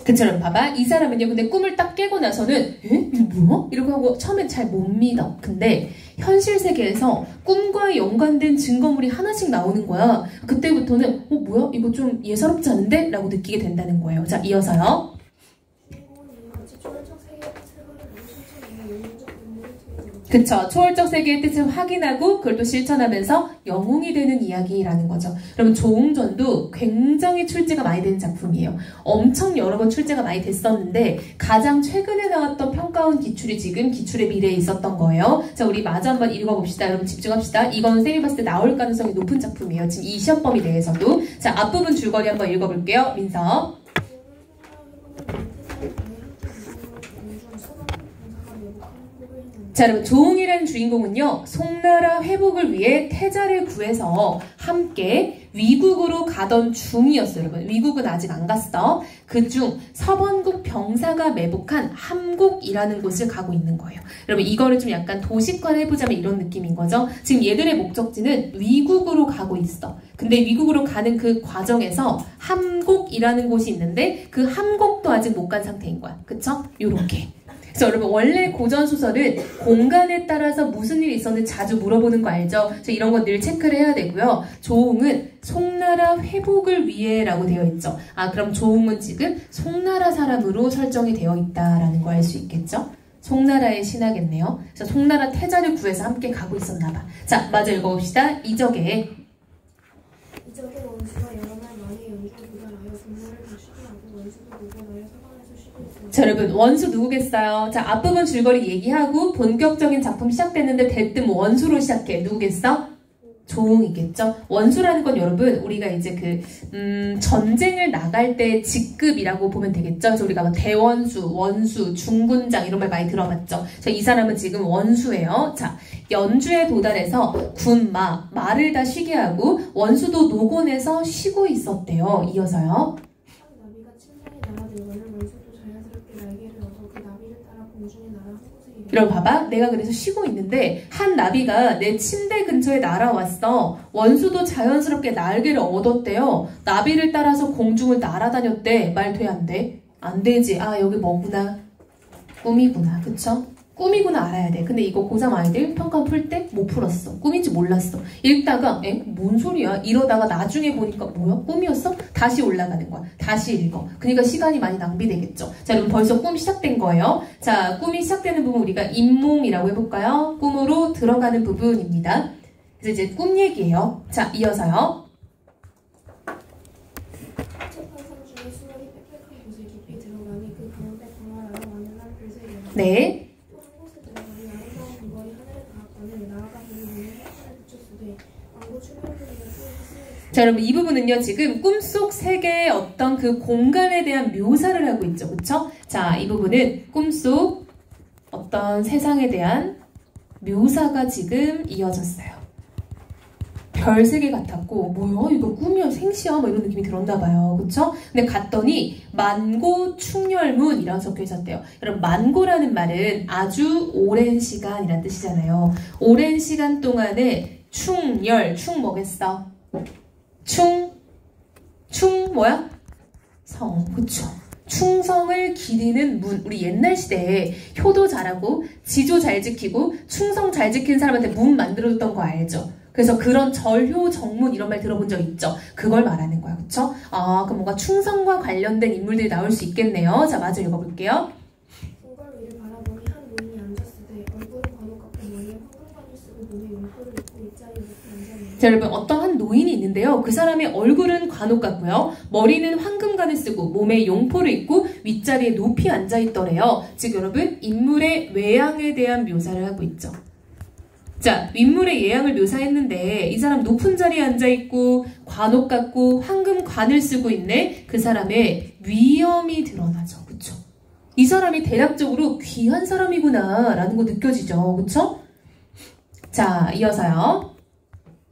그처럼 봐봐. 이 사람은요. 근데 꿈을 딱 깨고 나서는 이거 뭐야? 이러고 하고 처음엔 잘 못 믿어. 근데 현실 세계에서 꿈과 연관된 증거물이 하나씩 나오는 거야. 그때부터는 뭐야? 이거 좀 예사롭지 않은데? 라고 느끼게 된다는 거예요. 자, 이어서요. 그쵸. 초월적 세계의 뜻을 확인하고 그걸 또 실천하면서 영웅이 되는 이야기라는 거죠. 여러분 조홍전도 굉장히 출제가 많이 되는 작품이에요. 엄청 여러 번 출제가 많이 됐었는데 가장 최근에 나왔던 평가원 기출이 지금 기출의 미래에 있었던 거예요. 자, 우리 마저 한번 읽어봅시다. 여러분 집중합시다. 이건 쌤이 봤을 때 나올 가능성이 높은 작품이에요. 지금 이 시험 범위 내에서도. 자, 앞부분 줄거리 한번 읽어볼게요. 민서. 자, 여러분 조홍이라는 주인공은요. 송나라 회복을 위해 태자를 구해서 함께 위국으로 가던 중이었어요. 여러분 위국은 아직 안 갔어. 그중 서번국 병사가 매복한 함곡이라는 곳을 가고 있는 거예요. 여러분 이거를 좀 약간 도식화를 해보자면 이런 느낌인 거죠. 지금 얘들의 목적지는 위국으로 가고 있어. 근데 위국으로 가는 그 과정에서 함곡이라는 곳이 있는데 그 함곡도 아직 못 간 상태인 거야. 그쵸? 요렇게. 그래서 여러분 원래 고전소설은 공간에 따라서 무슨 일이 있었는지 자주 물어보는 거 알죠? 그래서 이런 거 늘 체크를 해야 되고요. 조홍은 송나라 회복을 위해 라고 되어 있죠. 그럼 조홍은 지금 송나라 사람으로 설정이 되어 있다라는 거 알 수 있겠죠? 송나라의 신하겠네요. 그래서 송나라 태자를 구해서 함께 가고 있었나 봐. 자, 마저 읽어봅시다. 이적에 원수가 여러 날 만에 연주에 도달하여 분노를 다시게 하고 원수도 도달하여 사방에서 쉬고 있습니다. 자, 여러분 원수 누구겠어요? 자, 앞부분 줄거리 얘기하고 본격적인 작품 시작됐는데 대뜸 원수로 시작해. 누구겠어? 조홍이겠죠? 원수라는 건 여러분 우리가 이제 전쟁을 나갈 때 직급이라고 보면 되겠죠? 그래서 우리가 대원수, 원수, 중군장 이런 말 많이 들어봤죠? 이 사람은 지금 원수예요. 자, 연주에 도달해서 말을 다 쉬게 하고 원수도 노곤에서 쉬고 있었대요. 이어서요. 나비가 침상에 날아들거늘 원수도 자연스럽게 날개를 얻어 그 나비를 따라 공중에 날아 한 곳에 이르렀다. 여러분 봐봐. 내가 그래서 쉬고 있는데 한 나비가 내 침대 근처에 날아왔어. 원수도 자연스럽게 날개를 얻었대요. 나비를 따라서 공중을 날아다녔대. 말 돼? 안 돼? 안 되지. 여기 뭐구나. 꿈이구나. 그쵸? 꿈이구나 알아야 돼. 근데 이거 고3 아이들 평가 풀 때 못 풀었어. 꿈인지 몰랐어. 읽다가 뭔 소리야? 이러다가 나중에 보니까 뭐야? 꿈이었어? 다시 올라가는 거야. 다시 읽어. 그러니까 시간이 많이 낭비되겠죠. 자, 여러분 벌써 꿈 시작된 거예요. 자, 꿈이 시작되는 부분 우리가 인몽이라고 해볼까요? 꿈으로 들어가는 부분입니다. 그래서 이제 꿈 얘기예요. 자, 이어서요. 중에 수월이 빽빽한 곳에 깊이 들어가니 그 가운데 광활하여 완연한 별색이 네. 자, 여러분 이 부분은요 지금 꿈속 세계의 어떤 그 공간에 대한 묘사를 하고 있죠. 그쵸? 자, 이 부분은 꿈속 어떤 세상에 대한 묘사가 지금 이어졌어요. 별세계 같았고 뭐야 이거 꿈이야 생시야 뭐 이런 느낌이 들었나 봐요. 그쵸? 근데 갔더니 만고 충렬문이라고 적혀 있었대요. 여러분 만고라는 말은 아주 오랜 시간이란 뜻이잖아요. 오랜 시간 동안에 충렬, 충 뭐겠어? 충 뭐야? 성, 그쵸? 충성을 기리는 문. 우리 옛날 시대에 효도 잘하고 지조 잘 지키고 충성 잘 지키는 사람한테 문 만들어줬던 거 알죠? 그래서 그런 절효, 정문 이런 말 들어본 적 있죠? 그걸 말하는 거야. 그쵸? 아, 그럼 뭔가 충성과 관련된 인물들이 나올 수 있겠네요. 자, 마저 읽어볼게요. 궁궐 위를 바라보니 한 노인이 앉았으되 얼굴은 관옥 같고 머리에 황금관을 쓰고 몸에 용포를 입고 윗자리에 높이 앉아있는. 자, 여러분 어떤 한 노인이 있는데요. 그 사람의 얼굴은 관옥 같고요. 머리는 황금관을 쓰고 몸에 용포를 입고 윗자리에 높이 앉아있더래요. 즉 여러분 인물의 외양에 대한 묘사를 하고 있죠. 자, 윗물의 예양을 묘사했는데 이 사람 높은 자리에 앉아있고 관옥 같고 황금관을 쓰고 있네. 그 사람의 위엄이 드러나죠. 그쵸? 이 사람이 대략적으로 귀한 사람이구나 라는 거 느껴지죠. 그쵸? 자, 이어서요.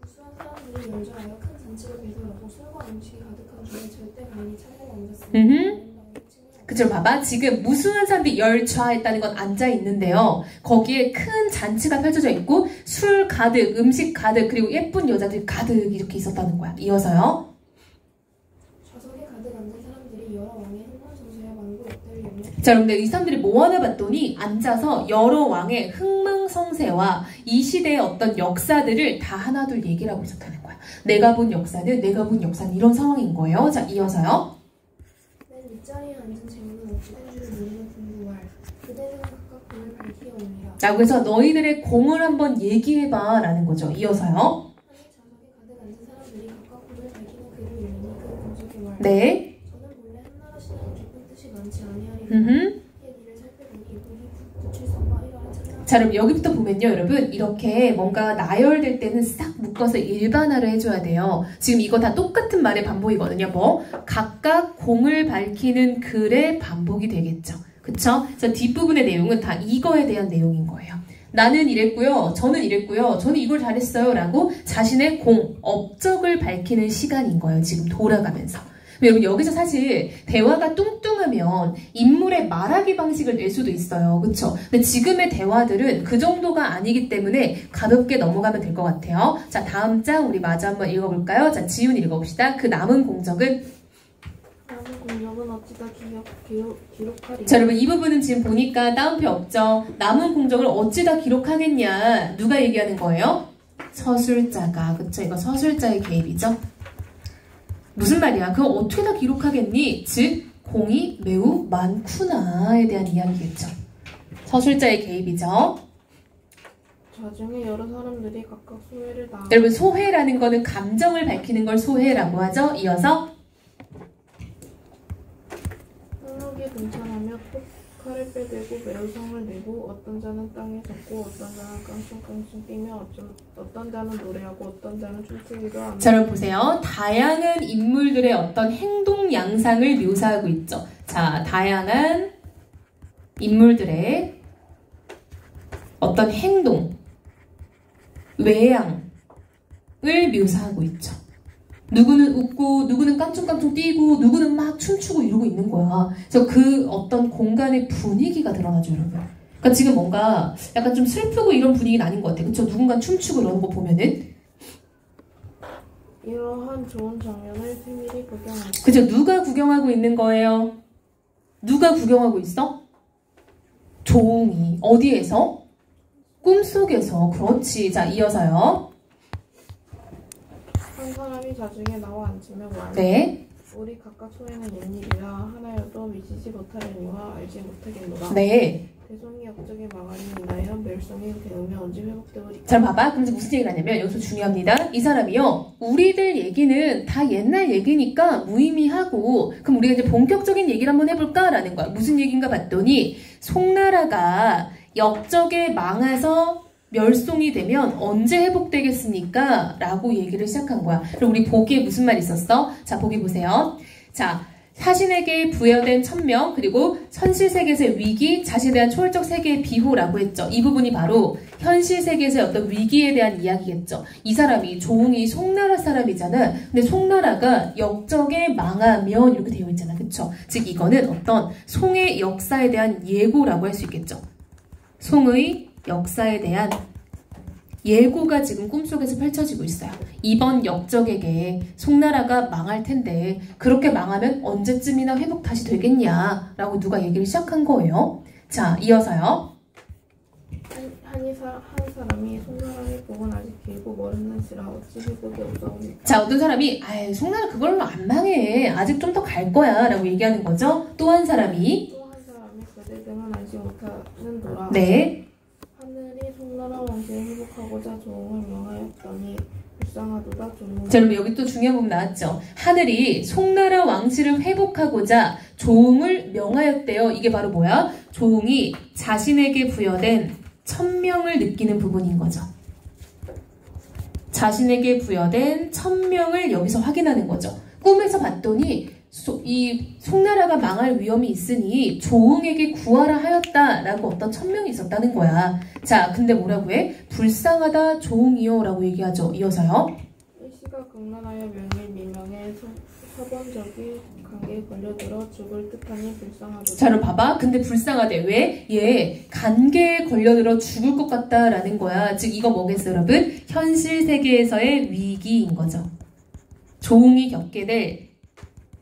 우수한 사람들이 연주하여 큰 잔치를 배설하고 술과 음식이 가득한 중에 절대 가인이 차례에 앉았습니다. 그쵸, 봐봐. 지금 무수한 사람들이 열좌했다는 건 앉아있는데요. 거기에 큰 잔치가 펼쳐져 있고 술 가득, 음식 가득, 그리고 예쁜 여자들 가득 이렇게 있었다는 거야. 이어서요. 좌석에 가득 앉은 사람들이 여러 왕의 흥망성쇠와 만국 역대를 염려. 자, 여러분들 이 사람들이 뭐 하나 봤더니 앉아서 여러 왕의 흥망성쇠와 이 시대의 어떤 역사들을 다 하나둘 얘기를 하고 있었다는 거야. 내가 본 역사는 이런 상황인 거예요. 자, 이어서요. 맨 윗자리에 앉은 제후는 어찌된 줄을 모르는 궁부할. 그대는 각각 공을 밝히어오니라. 자, 그래서 너희들의 공을 한번 얘기해봐 라는 거죠. 이어서요. 하늘 좌석에 가득 앉은 사람들이 각각 공을 밝히는 그를 이르니 그 공적의 말. 네. 저는 본래 한나라 신하의 깊은 뜻이 많지 아니하리라. 그의 일을 살펴보니 이분이 구칠성과 일화를 찾아. 자, 그럼 여기부터 보면요, 여러분 이렇게 뭔가 나열될 때는 싹 묶어서 일반화를 해줘야 돼요. 지금 이거 다 똑같은 말의 반복이거든요. 뭐 각각 공을 밝히는 글의 반복이 되겠죠. 그쵸? 그래서 뒷부분의 내용은 다 이거에 대한 내용인 거예요. 나는 이랬고요, 저는 이랬고요, 저는 이걸 잘했어요 라고 자신의 공, 업적을 밝히는 시간인 거예요. 지금 돌아가면서. 여러분 여기서 사실 대화가 뚱뚱하면 인물의 말하기 방식을 낼 수도 있어요. 그쵸? 근데 지금의 대화들은 그 정도가 아니기 때문에 가볍게 넘어가면 될 것 같아요. 자, 다음 장 우리 마저 한번 읽어볼까요? 자, 지훈 읽어봅시다. 그 남은 공적은 어찌다 기록하리. 자, 여러분 이 부분은 지금 보니까 따옴표 없죠? 남은 공적을 어찌다 기록하겠냐? 누가 얘기하는 거예요? 서술자가. 그쵸? 이거 서술자의 개입이죠? 무슨 말이야? 그거 어떻게 다 기록하겠니? 즉 공이 매우 많구나에 대한 이야기겠죠. 서술자의 개입이죠. 자중에 여러 사람들이 각각 소회를 다. 여러분 소회라는 거는 감정을 밝히는 걸 소회라고 하죠. 이어서 폭력에 동참하며 칼을 빼대고 매우 성을 내고 어떤 자는 땅에 섰고 어떤 자는 깡충깡충 뛰며 어떤 자는 노래하고 어떤 자는 춤추기도 하며. 자, 여러분 보세요. 다양한 인물들의 어떤 행동 양상을 묘사하고 있죠. 자, 다양한 인물들의 어떤 행동, 외양을 묘사하고 있죠. 누구는 웃고 누구는 깡충깡충 뛰고 누구는 막 춤추고 이러고 있는 거야. 그래서 그 어떤 공간의 분위기가 드러나죠, 여러분. 그러니까 지금 뭔가 약간 좀 슬프고 이런 분위기는 아닌 것 같아. 그쵸? 누군가 춤추고 이러는 거 보면은. 이러한 좋은 장면을 세밀히 구경하고. 그죠? 누가 구경하고 있는 거예요? 누가 구경하고 있어? 종이. 어디에서? 꿈속에서. 그렇지. 자, 이어서요. 한 사람이 자중에 나와 앉으며 말하되 네. 우리 각각 소에는 옛일이라 하나여도 미치지 못하려니와 알지 못하겠노라. 네. 대송이 역적에 망하니 이나여 멸성이 배우면 언제 회복되오리까. 잘 봐봐. 그럼 무슨 얘기를 하냐면 여기서 중요합니다. 이 사람이요. 우리들 얘기는 다 옛날 얘기니까 무의미하고 그럼 우리가 이제 본격적인 얘기를 한번 해볼까라는 거야. 무슨 얘기인가 봤더니 송나라가 역적에 망해서 멸송이 되면 언제 회복되겠습니까? 라고 얘기를 시작한 거야. 그리고 우리 보기에 무슨 말 있었어? 자, 보기 보세요. 자, 사신에게 부여된 천명, 그리고 현실 세계에서의 위기, 자신에 대한 초월적 세계의 비호라고 했죠. 이 부분이 바로 현실 세계에서의 어떤 위기에 대한 이야기겠죠. 이 사람이 조응이 송나라 사람이잖아. 근데 송나라가 역적에 망하면 이렇게 되어 있잖아. 그쵸? 즉 이거는 어떤 송의 역사에 대한 예고라고 할 수 있겠죠. 송의 역사에 대한 예고가 지금 꿈속에서 펼쳐지고 있어요. 이번 역적에게 송나라가 망할 텐데 그렇게 망하면 언제쯤이나 회복 다시 되겠냐라고 누가 얘기를 시작한 거예요. 자, 이어서요. 한 한 사람이 송나라의 복은 아직 길고 멀었는지라 어찌 회복이 없사오니까. 자, 어떤 사람이 아이 송나라 그걸로 안 망해. 아직 좀 더 갈 거야 라고 얘기하는 거죠. 또 한 사람이 그대 등은 알지 못하는도라. 네. 하늘이 송나라 왕실을 회복하고자 조홍을 명하였더니 불쌍하도다 조홍. 자, 여러분 여기 또 중요한 부분 나왔죠. 하늘이 송나라 왕실을 회복하고자 조홍을 명하였대요. 이게 바로 뭐야? 조홍이 자신에게 부여된 천명을 느끼는 부분인 거죠. 자신에게 부여된 천명을 여기서 확인하는 거죠. 꿈에서 봤더니 이 송나라가 망할 위험이 있으니 조홍에게 구하라 하였다라고 어떤 천명이 있었다는 거야. 자, 근데 뭐라고 해? 불쌍하다 조홍이요 라고 얘기하죠. 이어서요. 일시가 극난하여 명일미명에 서번적이 감기에 걸려들어 죽을 듯하니 불쌍하다. 자, 그럼 봐봐. 근데 불쌍하대. 왜? 얘 감기에 걸려들어 죽을 것 같다라는 거야. 즉 이거 뭐겠어 여러분? 현실 세계에서의 위기인 거죠. 조홍이 겪게 될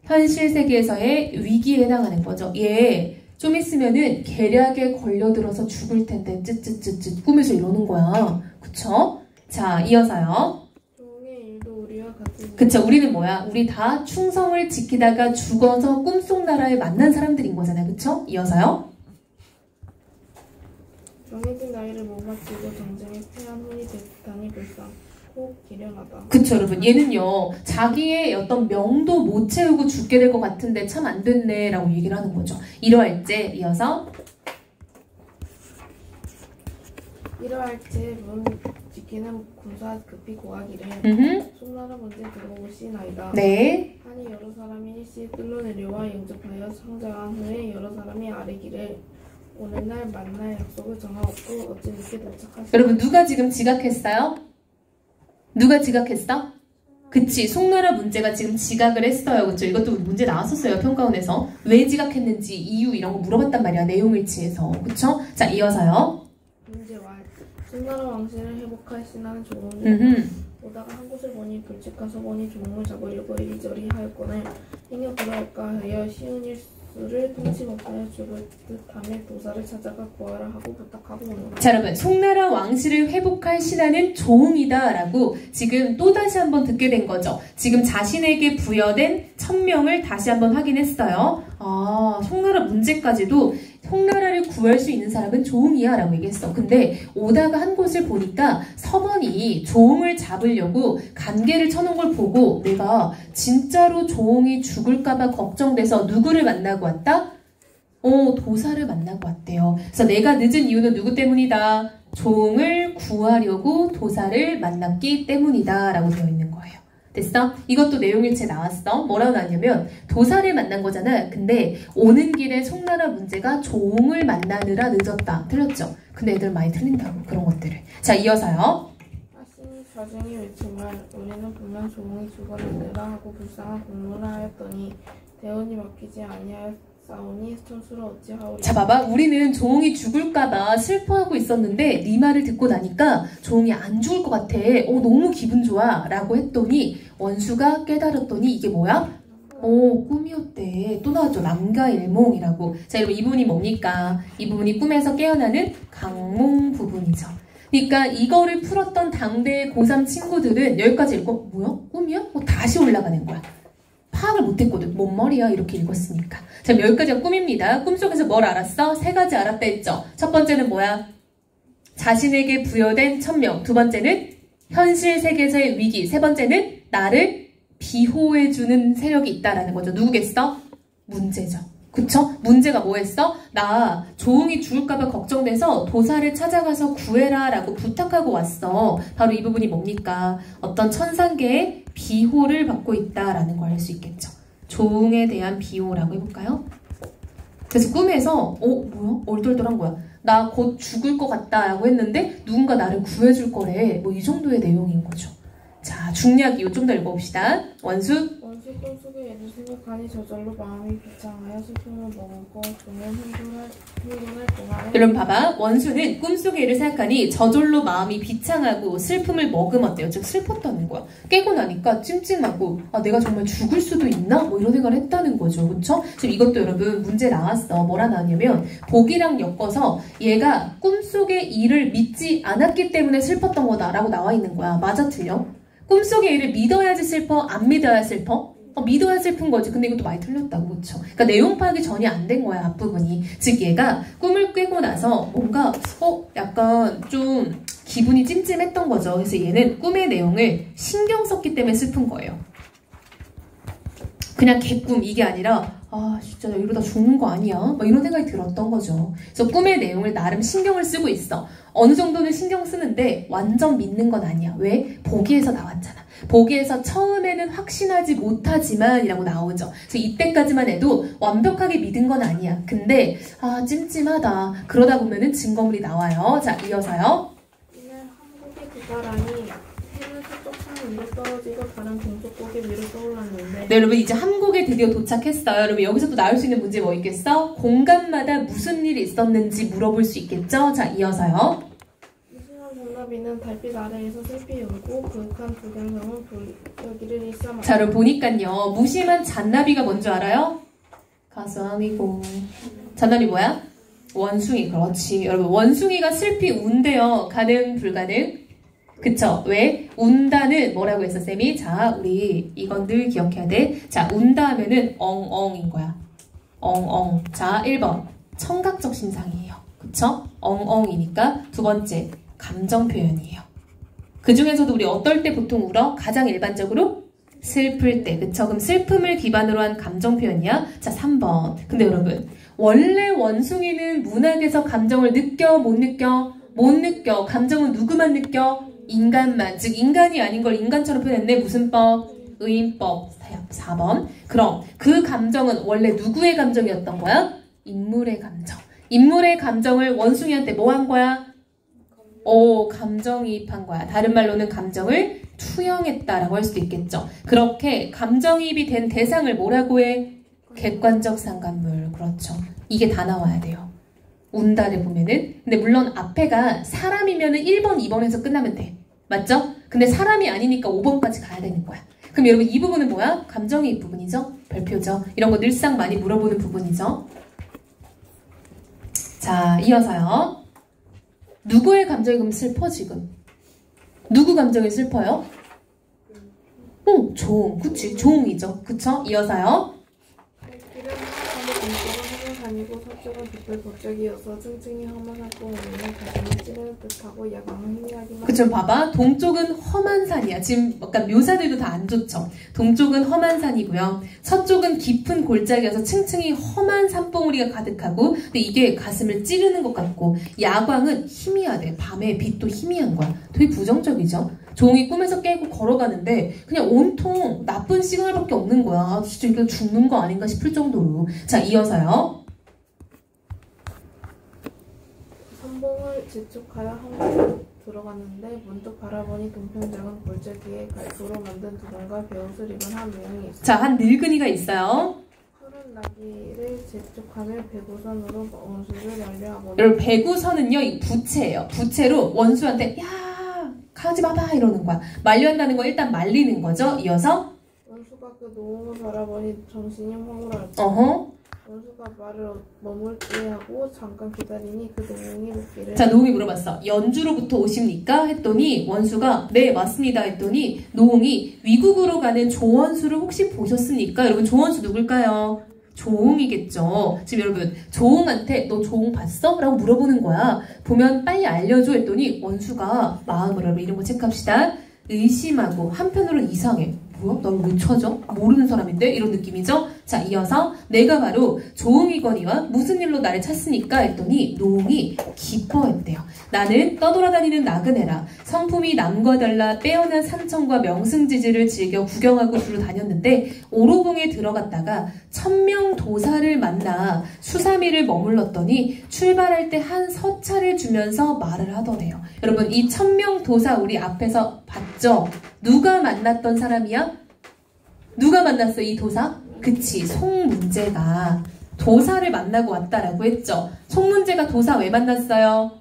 현실 세계에서의 위기에 해당하는 거죠. 얘 좀 있으면은 계략에 걸려들어서 죽을 텐데 쯧쯧쯧쯧 꿈에서 이러는 거야. 그쵸? 자, 이어서요. 조홍의 일도 우리와 같은. 그쵸, 우리는 뭐야? 우리 다 충성을 지키다가 죽어서 꿈속 나라에 만난 사람들인 거잖아요. 그쵸? 이어서요. 정해진 나이를 못 마치고 정쟁에 패한 혼이 듯하니 불쌍하고 기련하다. 그쵸, 여러분. 얘는요, 자기의 어떤 명도 못 채우고 죽게 될 것 같은데 참 안 됐네 라고 얘기를 하는 거죠. 이러할째 이어서 이러할째 문 지키는 군사 급히 고하기를 송나라 문제 들어오시나이다. 네. 하니 여러 사람이 일시 뜰로 내려와 영접하여 상장한 후에 여러 사람이 아뢰기를 오늘날 만날 약속을 정하옵고 어찌 늦게 도착하시나. 여러분 누가 지금 지각했어요? 누가 지각했어? 그치, 송나라 문제가 지금 지각을 했어요. 그쵸? 이것도 문제 나왔었어요. 평가원에서. 왜 지각했는지 이유 이런 거 물어봤단 말이야. 내용일치에서. 그쵸? 자, 이어서요. 문제와 송나라 왕실을 회복할 신하는 조홍이 오다가 한 곳을 보니 불측가서 보니 조홍을 잡으려고 이리저리 하였거늘 행여 돌아올까 하여 쉬운 일수를 통치 못하여 죽을 듯하며 도사를 찾아가 구하라 하고 부탁하고 오노라. 자, 여러분 송나라 왕실을 회복할 신하는 조홍이다 라고 지금 또다시 한번 듣게 된 거죠. 지금 자신에게 부여된 천명을 다시 한번 확인했어요. 아, 송나라 문제까지도 송나라를 구할 수 있는 사람은 조홍이야 라고 얘기했어. 근데 오다가 한 곳을 보니까 서번이 조홍을 잡으려고 간계를 쳐놓은 걸 보고 내가 진짜로 조홍이 죽을까봐 걱정돼서 누구를 만나고 왔다? 도사를 만나고 왔대요. 그래서 내가 늦은 이유는 누구 때문이다? 조홍을 구하려고 도사를 만났기 때문이다 라고 되어 있는 거예요. 됐어? 이것도 내용일체 나왔어. 뭐라고 나왔냐면 도사를 만난 거잖아. 근데 오는 길에 송나라 문제가 조홍을 만나느라 늦었다. 틀렸죠? 근데 애들 많이 틀린다고 그런 것들을. 자, 이어서요. 하시니 좌중이 외치면 우리는 분명 조홍이 죽었느니라 하고 불쌍한 공문을 하였더니 대원이 막히지 아니하였사오니 천수를 어찌하오리까. 자, 봐봐. 우리는 조홍이 죽을까봐 슬퍼하고 있었는데 네 말을 듣고 나니까 조홍이 안 죽을 것 같아. 너무 기분 좋아 라고 했더니 원수가 깨달았더니 이게 뭐야? 꿈이었대. 또 나왔죠. 남가일몽이라고. 자, 여러분 이 부분이 뭡니까? 이 부분이 꿈에서 깨어나는 강몽 부분이죠. 그러니까 이거를 풀었던 당대의 고3 친구들은 여기까지 읽고 뭐야? 꿈이야? 다시 올라가는 거야. 파악을 못했거든. 뭔 말이야? 이렇게 읽었으니까. 자, 여기까지가 꿈입니다. 꿈속에서 뭘 알았어? 세 가지 알았다 했죠. 첫 번째는 뭐야? 자신에게 부여된 천명. 두 번째는 현실 세계에서의 위기. 세 번째는 나를 비호해주는 세력이 있다라는 거죠. 누구겠어? 문제죠. 그쵸? 문제가 뭐였어? 나 조홍이 죽을까봐 걱정돼서 도사를 찾아가서 구해라 라고 부탁하고 왔어. 바로 이 부분이 뭡니까? 어떤 천상계의 비호를 받고 있다라는 걸 알 수 있겠죠. 조홍에 대한 비호라고 해볼까요? 그래서 꿈에서 뭐야? 얼떨떨한 거야. 나 곧 죽을 것 같다 라고 했는데 누군가 나를 구해줄 거래. 이 정도의 내용인 거죠. 자, 중략 이유 좀 더 읽어봅시다. 원수 원수 꿈속의 일을 생각하니 저절로 마음이 비창하여 슬픔을 머금고 종일 흥분할 동안에 여러분 봐봐. 원수는 꿈속의 일을 생각하니 저절로 마음이 비창하고 슬픔을 머금었대요. 즉 슬펐다는 거야. 깨고 나니까 찜찜하고 아 내가 정말 죽을 수도 있나? 뭐 이런 생각을 했다는 거죠. 그쵸? 지금 이것도 여러분 문제 나왔어. 뭐라 나왔냐면 복이랑 엮어서 얘가 꿈속의 일을 믿지 않았기 때문에 슬펐던 거다라고 나와 있는 거야. 맞아 틀려? 꿈속의 일을 믿어야지 슬퍼? 안 믿어야 슬퍼? 믿어야 슬픈 거지. 근데 이것도 많이 틀렸다고. 그쵸? 그러니까 내용 파악이 전혀 안 된 거야. 앞부분이. 즉 얘가 꿈을 꿰고 나서 뭔가 약간 좀 기분이 찜찜했던 거죠. 그래서 얘는 꿈의 내용을 신경 썼기 때문에 슬픈 거예요. 그냥 개꿈 이게 아니라 아 진짜 나 이러다 죽는 거 아니야? 막 이런 생각이 들었던 거죠. 그래서 꿈의 내용을 나름 신경을 쓰고 있어. 어느 정도는 신경 쓰는데 완전 믿는 건 아니야. 왜? 보기에서 나왔잖아. 보기에서 처음에는 확신하지 못하지만 이라고 나오죠. 그래서 이때까지만 해도 완벽하게 믿은 건 아니야. 근데 아 찜찜하다. 그러다 보면은 증거물이 나와요. 자 이어서요. 이날 한국의 국가라니 해는 서쪽 산 위로 떨어지고 다른 동쪽 고개 위로 떠올랐는데 네, 여러분 이제 함곡에 드디어 도착했어요. 여러분 여기서도 나올 수 있는 문제 뭐 있겠어? 공간마다 무슨 일이 있었는지 물어볼 수 있겠죠? 자 이어서요. 무심한 잔나비는 달빛 아래에서 슬피 울고 그윽한 불경성은 불여기를 일삼아 자 여러분 보니까요. 무심한 잔나비가 뭔지 알아요? 가수왕이고 잔나비 뭐야? 원숭이. 그렇지. 여러분 원숭이가 슬피 운대요. 가능 불가능? 그쵸? 왜? 운다는 뭐라고 했어 쌤이? 자 우리 이건 늘 기억해야 돼. 자 운다 하면은 엉엉인 거야. 엉엉. 자 1번 청각적 신상이에요. 그쵸? 엉엉이니까 두 번째 감정 표현이에요. 그 중에서도 우리 어떨 때 보통 울어? 가장 일반적으로 슬플 때. 그쵸? 그럼 슬픔을 기반으로 한 감정 표현이야. 자 3번. 근데 여러분 원래 원숭이는 문학에서 감정을 느껴? 못 느껴? 못 느껴. 감정은 누구만 느껴? 인간만. 즉 인간이 아닌 걸 인간처럼 표현했네. 무슨 법? 의인법. 4번. 그럼 그 감정은 원래 누구의 감정이었던 거야? 인물의 감정. 인물의 감정을 원숭이한테 뭐 한 거야? 감정이입한 거야. 다른 말로는 감정을 투영했다라고 할 수도 있겠죠. 그렇게 감정이입이 된 대상을 뭐라고 해? 객관적 상관물. 그렇죠. 이게 다 나와야 돼요. 운다를 보면은. 근데 물론 앞에가 사람이면은 1번, 2번에서 끝나면 돼. 맞죠? 근데 사람이 아니니까 5번까지 가야 되는 거야. 그럼 여러분 이 부분은 뭐야? 감정이입 부분이죠? 별표죠? 이런 거 늘상 많이 물어보는 부분이죠? 자, 이어서요. 누구의 감정이 그럼 슬퍼 지금? 누구 감정이 슬퍼요? 조응. 그치? 조응이죠. 그쵸? 이어서요. 길은 동쪽은 하늘산이고 서쪽은 빛을 보짝이어서 층층이 험한 산봉우리는 가슴을 찌르는 듯하고 야광은 희미하기만 그쵸? 봐봐. 동쪽은 험한 산이야. 지금 약간 묘사들도 다 안 좋죠? 동쪽은 험한 산이고요. 서쪽은 깊은 골짜기여서 층층이 험한 산봉우리가 가득하고 근데 이게 가슴을 찌르는 것 같고 야광은 희미하대. 밤에 빛도 희미한 거야. 되게 부정적이죠? 종이 꿈에서 깨고 걸어가는데 그냥 온통 나쁜 시그널밖에 없는 거야. 진짜 이거 죽는 거 아닌가 싶을 정도로. 자, 이어서요. 선봉을 재촉하여 한국으로 들어갔는데 문득 바라보니 동평장은 골짜기에 갈도로 만든 두건과 베옷을 입은 한 노인이 있어. 자, 한 늙은이가 있어요. 푸른 나귀를 재촉하며 배구선으로 원수를 만류하거든. 여러분 배구선은요 이 부채예요. 부채로 원수한테 야 가지 마봐 이러는 거야. 만류한다는 거 일단 말리는 거죠. 이어서 원수가 그 노움을 바라보니 정신이 황홀하다. 원수가 말을 머물게 하고 잠깐 기다리니 그 노움이 묻기를. 자, 노홍이 물어봤어. 연주로부터 오십니까? 했더니 원수가 네 맞습니다 했더니 노홍이 위국으로 가는 조원수를 혹시 보셨습니까? 여러분 조원수 누굴까요? 조홍이겠죠. 지금 여러분 조홍한테 너 조홍 봤어? 라고 물어보는 거야. 보면 빨리 알려줘 했더니 원수가 마음을 여러분 이런 거 체크합시다. 의심하고 한편으로는 이상해. 뭐야? 날 왜 찾아? 모르는 사람인데? 이런 느낌이죠? 자, 이어서 내가 바로 조응이거니와 무슨 일로 나를 찾습니까? 했더니 노홍이 기뻐했대요. 나는 떠돌아다니는 나그네라. 성품이 남과 달라 빼어난 산청과 명승지지를 즐겨 구경하고 주로 다녔는데 오로봉에 들어갔다가 천명도사를 만나 수사미를 머물렀더니 출발할 때 한 서차를 주면서 말을 하더래요. 여러분 이 천명도사 우리 앞에서 봤죠? 누가 만났던 사람이야? 누가 만났어 이 도사? 그치, 송문제가 도사를 만나고 왔다라고 했죠. 송문제가 도사 왜 만났어요?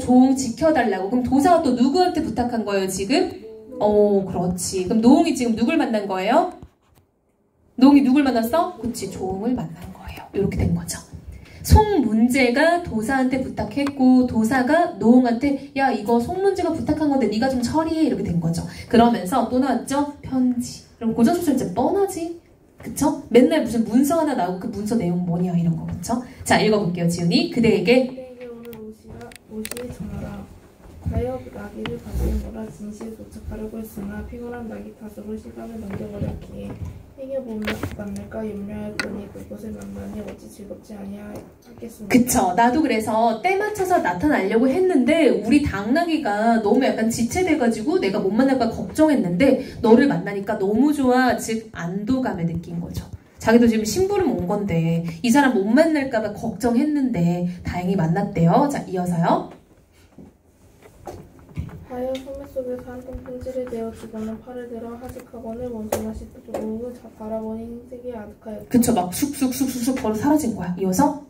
종 지켜달라고. 그럼 도사가 또 누구한테 부탁한 거예요 지금? 그렇지. 그럼 노홍이 지금 누굴 만난 거예요? 노홍이 누굴 만났어? 그치, 조홍을 만난 거예요. 이렇게 된 거죠. 송문제가 도사한테 부탁했고 도사가 노홍한테 야 이거 송문제가 부탁한 건데 네가 좀 처리해 이렇게 된 거죠. 그러면서 또 나왔죠? 편지. 그럼 고전소설 이제 뻔하지? 그쵸? 맨날 무슨 문서 하나 나오고 그 문서 내용 뭐냐 이런 거 그쵸? 자 읽어볼게요 지훈이. 그대에게 오늘 오시에 전하라. 가여 나귀를 가지고라 진시에 도착하려고 했으나 피곤한 나귀 탓으로 시간을 넘겨버렸기에 행여 만날까 염려하였더니 그곳을 만나니 어찌 즐겁지 아니하겠습니까? 그쵸. 나도 그래서 때 맞춰서 나타나려고 했는데 우리 당나귀가 너무 약간 지체돼가지고 내가 못 만날까 걱정했는데 너를 만나니까 너무 좋아. 즉 안도감을 느낀 거죠. 자기도 지금 심부름 온 건데 이 사람 못 만날까봐 걱정했는데 다행히 만났대요. 자 이어서요. 하여 소매 속에서 한 통 편지를 내어 주고는 팔을 들어 하직하거늘 원수나 씻도록을 바라보니 흰색이 아득하였다. 그쵸. 막 쑥쑥 걸어 사라진 거야. 이어서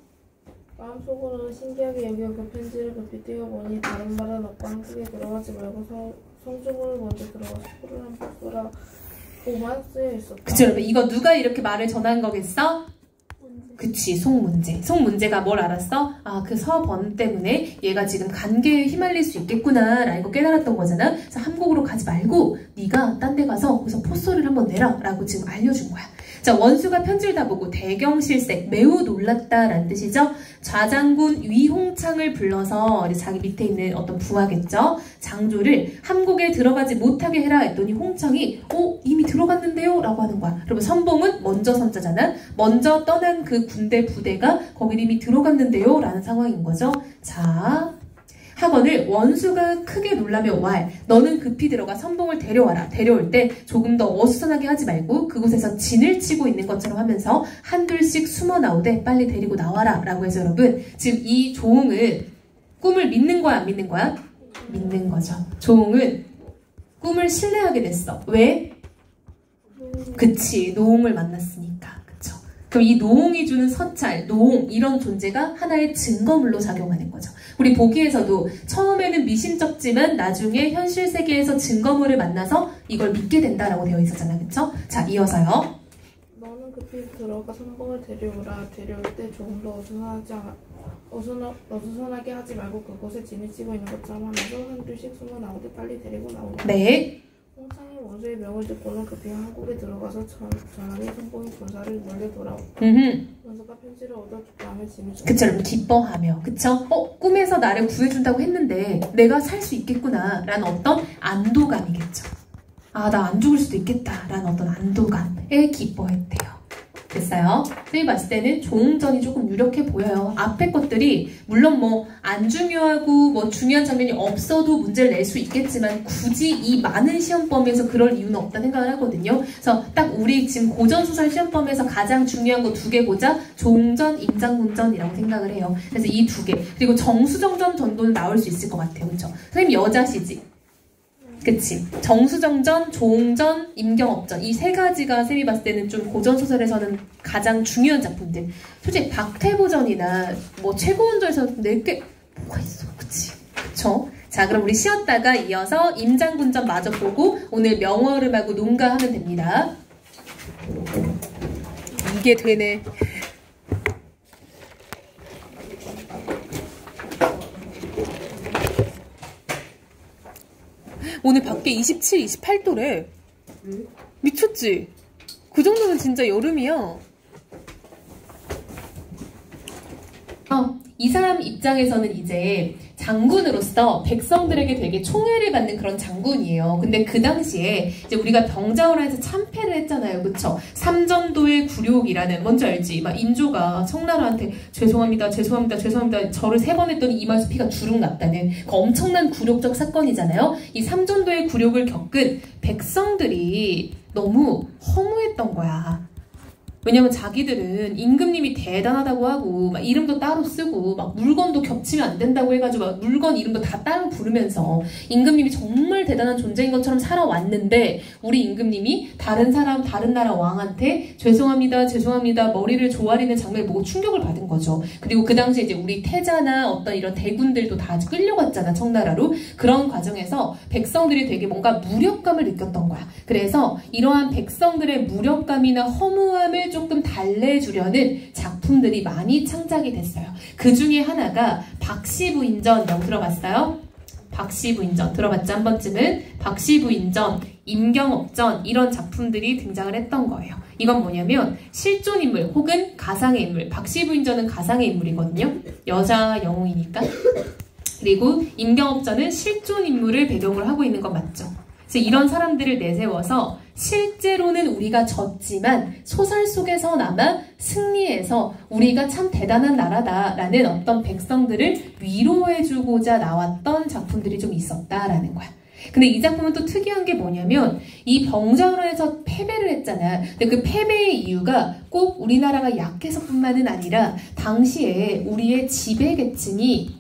마음속으로는 신기하게 여겨 그 편지를 급히 띄워보니 다른 말은 없고 한국에 들어가지 말고 성중을 먼저 들어가서 풀을 한번 쏘라 고만 쓰여 있었다. 그쵸 여러분. 이거 누가 이렇게 말을 전한 거겠어? 그치, 송문제. 송문제가 뭘 알았어? 아, 그 서번 때문에 얘가 지금 간계에 휘말릴 수 있겠구나 라고 깨달았던 거잖아. 그래서 함곡으로 가지 말고 네가 딴 데 가서 거기서 포소리를 한번 내라 라고 지금 알려준 거야. 자, 원수가 편지를 다 보고 대경실색, 매우 놀랐다라는 뜻이죠. 좌장군 위홍창을 불러서 이제 자기 밑에 있는 어떤 부하겠죠. 장조를 함곡에 들어가지 못하게 해라 했더니 홍창이 이미 들어갔는데요? 라고 하는 거야. 그리고 선봉은 먼저 선자잖아. 먼저 떠난 그 군대 부대가 거기 이미 들어갔는데요? 라는 상황인 거죠. 자, 하거늘 원수가 크게 놀라며 왈 너는 급히 들어가 선봉을 데려와라. 데려올 때 조금 더 어수선하게 하지 말고 그곳에서 진을 치고 있는 것처럼 하면서 한둘씩 숨어 나오되 빨리 데리고 나와라 라고 해서 여러분 지금 이 조홍은 꿈을 믿는 거야 안 믿는 거야? 믿는 거죠. 조홍은 꿈을 신뢰하게 됐어. 왜? 그치, 노홍을 만났으니까. 그쵸. 그럼 이 노홍이 주는 서찰, 노홍 이런 존재가 하나의 증거물로 작용하는 거죠. 우리 보기에서도 처음에는 미심쩍지만 나중에 현실 세계에서 증거물을 만나서 이걸 믿게 된다라고 되어 있었잖아. 그쵸? 자, 이어서요. 너는 급히 들어가 선봉을 데려오라. 데려올 때 조금 더 어수선하게 하지 말고 그곳에 진을 치고 있는 것처럼 하면서 한둘씩 숨어 나오되 빨리 데리고 나오라. 네. 홍창이 원수의 명을 듣고는 급히 한국에 들어가서 전하니 선봉이 군사를 몰래 돌아왔다. 원수가 편지를 얻어 기뻐하며 짐을 줬다. 그쵸, 여러분 기뻐하며. 그쵸? 꿈에서 나를 구해준다고 했는데 내가 살 수 있겠구나 라는 어떤 안도감이겠죠. 아, 나 안 죽을 수도 있겠다 라는 어떤 안도감에 기뻐했대요. 됐어요? 선생님 봤을 때는 조홍전이 조금 유력해 보여요. 앞에 것들이 물론 뭐 안 중요하고 뭐 중요한 장면이 없어도 문제를 낼 수 있겠지만 굳이 이 많은 시험 범위에서 그럴 이유는 없다는 생각을 하거든요. 그래서 딱 우리 지금 고전소설 시험 범위에서 가장 중요한 거 두 개 보자. 조홍전, 임장군전이라고 생각을 해요. 그래서 이 두 개. 그리고 정수정전 전도는 나올 수 있을 것 같아요. 그렇죠? 선생님 여자시지? 그치. 정수정전, 조홍전, 임경업전 이 세 가지가 쌤이 봤을 때는 좀 고전소설에서는 가장 중요한 작품들. 솔직히 박태보전이나 뭐 최고원전에서 내게 뭐가 있어. 그치. 그쵸? 자, 그럼 우리 쉬었다가 이어서 임장군전 마저 보고 오늘 명어름하고 농가하면 됩니다. 이게 되네. 오늘 밖에 27, 28도래. 미쳤지? 그 정도면 진짜 여름이야. 이 사람 입장에서는 이제 장군으로서 백성들에게 되게 총애를 받는 그런 장군이에요. 근데 그 당시에 이제 우리가 병자호란에서 참패를 했잖아요. 그쵸? 삼전도의 굴욕이라는, 뭔지 알지? 막 인조가 청나라한테 죄송합니다, 죄송합니다, 죄송합니다. 절을 3번 했더니 이마에서 피가 주룩 났다는 그 엄청난 굴욕적 사건이잖아요. 이 삼전도의 굴욕을 겪은 백성들이 너무 허무했던 거야. 왜냐면 자기들은 임금님이 대단하다고 하고 막 이름도 따로 쓰고 막 물건도 겹치면 안 된다고 해가지고 막 물건 이름도 다 따로 부르면서 임금님이 정말 대단한 존재인 것처럼 살아왔는데 우리 임금님이 다른 사람 다른 나라 왕한테 죄송합니다 머리를 조아리는 장면을 보고 충격을 받은 거죠. 그리고 그 당시에 이제 우리 태자나 어떤 이런 대군들도 다 끌려갔잖아 청나라로. 그런 과정에서 백성들이 되게 뭔가 무력감을 느꼈던 거야. 그래서 이러한 백성들의 무력감이나 허무함을 조금 달래주려는 작품들이 많이 창작이 됐어요. 그 중에 하나가 박씨부인전. 들어봤어요? 박씨부인전 들어봤죠? 한 번쯤은. 박씨부인전, 임경업전 이런 작품들이 등장을 했던 거예요. 이건 뭐냐면 실존 인물 혹은 가상의 인물. 박씨부인전은 가상의 인물이거든요. 여자 영웅이니까. 그리고 임경업전은 실존 인물을 배경으로 하고 있는 건 맞죠. 그래서 이런 사람들을 내세워서 실제로는 우리가 졌지만 소설 속에서나마 승리해서 우리가 참 대단한 나라다라는 어떤 백성들을 위로해주고자 나왔던 작품들이 좀 있었다라는 거야. 근데 이 작품은 또 특이한 게 뭐냐면 이 병자호란에서 패배를 했잖아. 근데 그 패배의 이유가 꼭 우리나라가 약해서뿐만은 아니라 당시에 우리의 지배계층이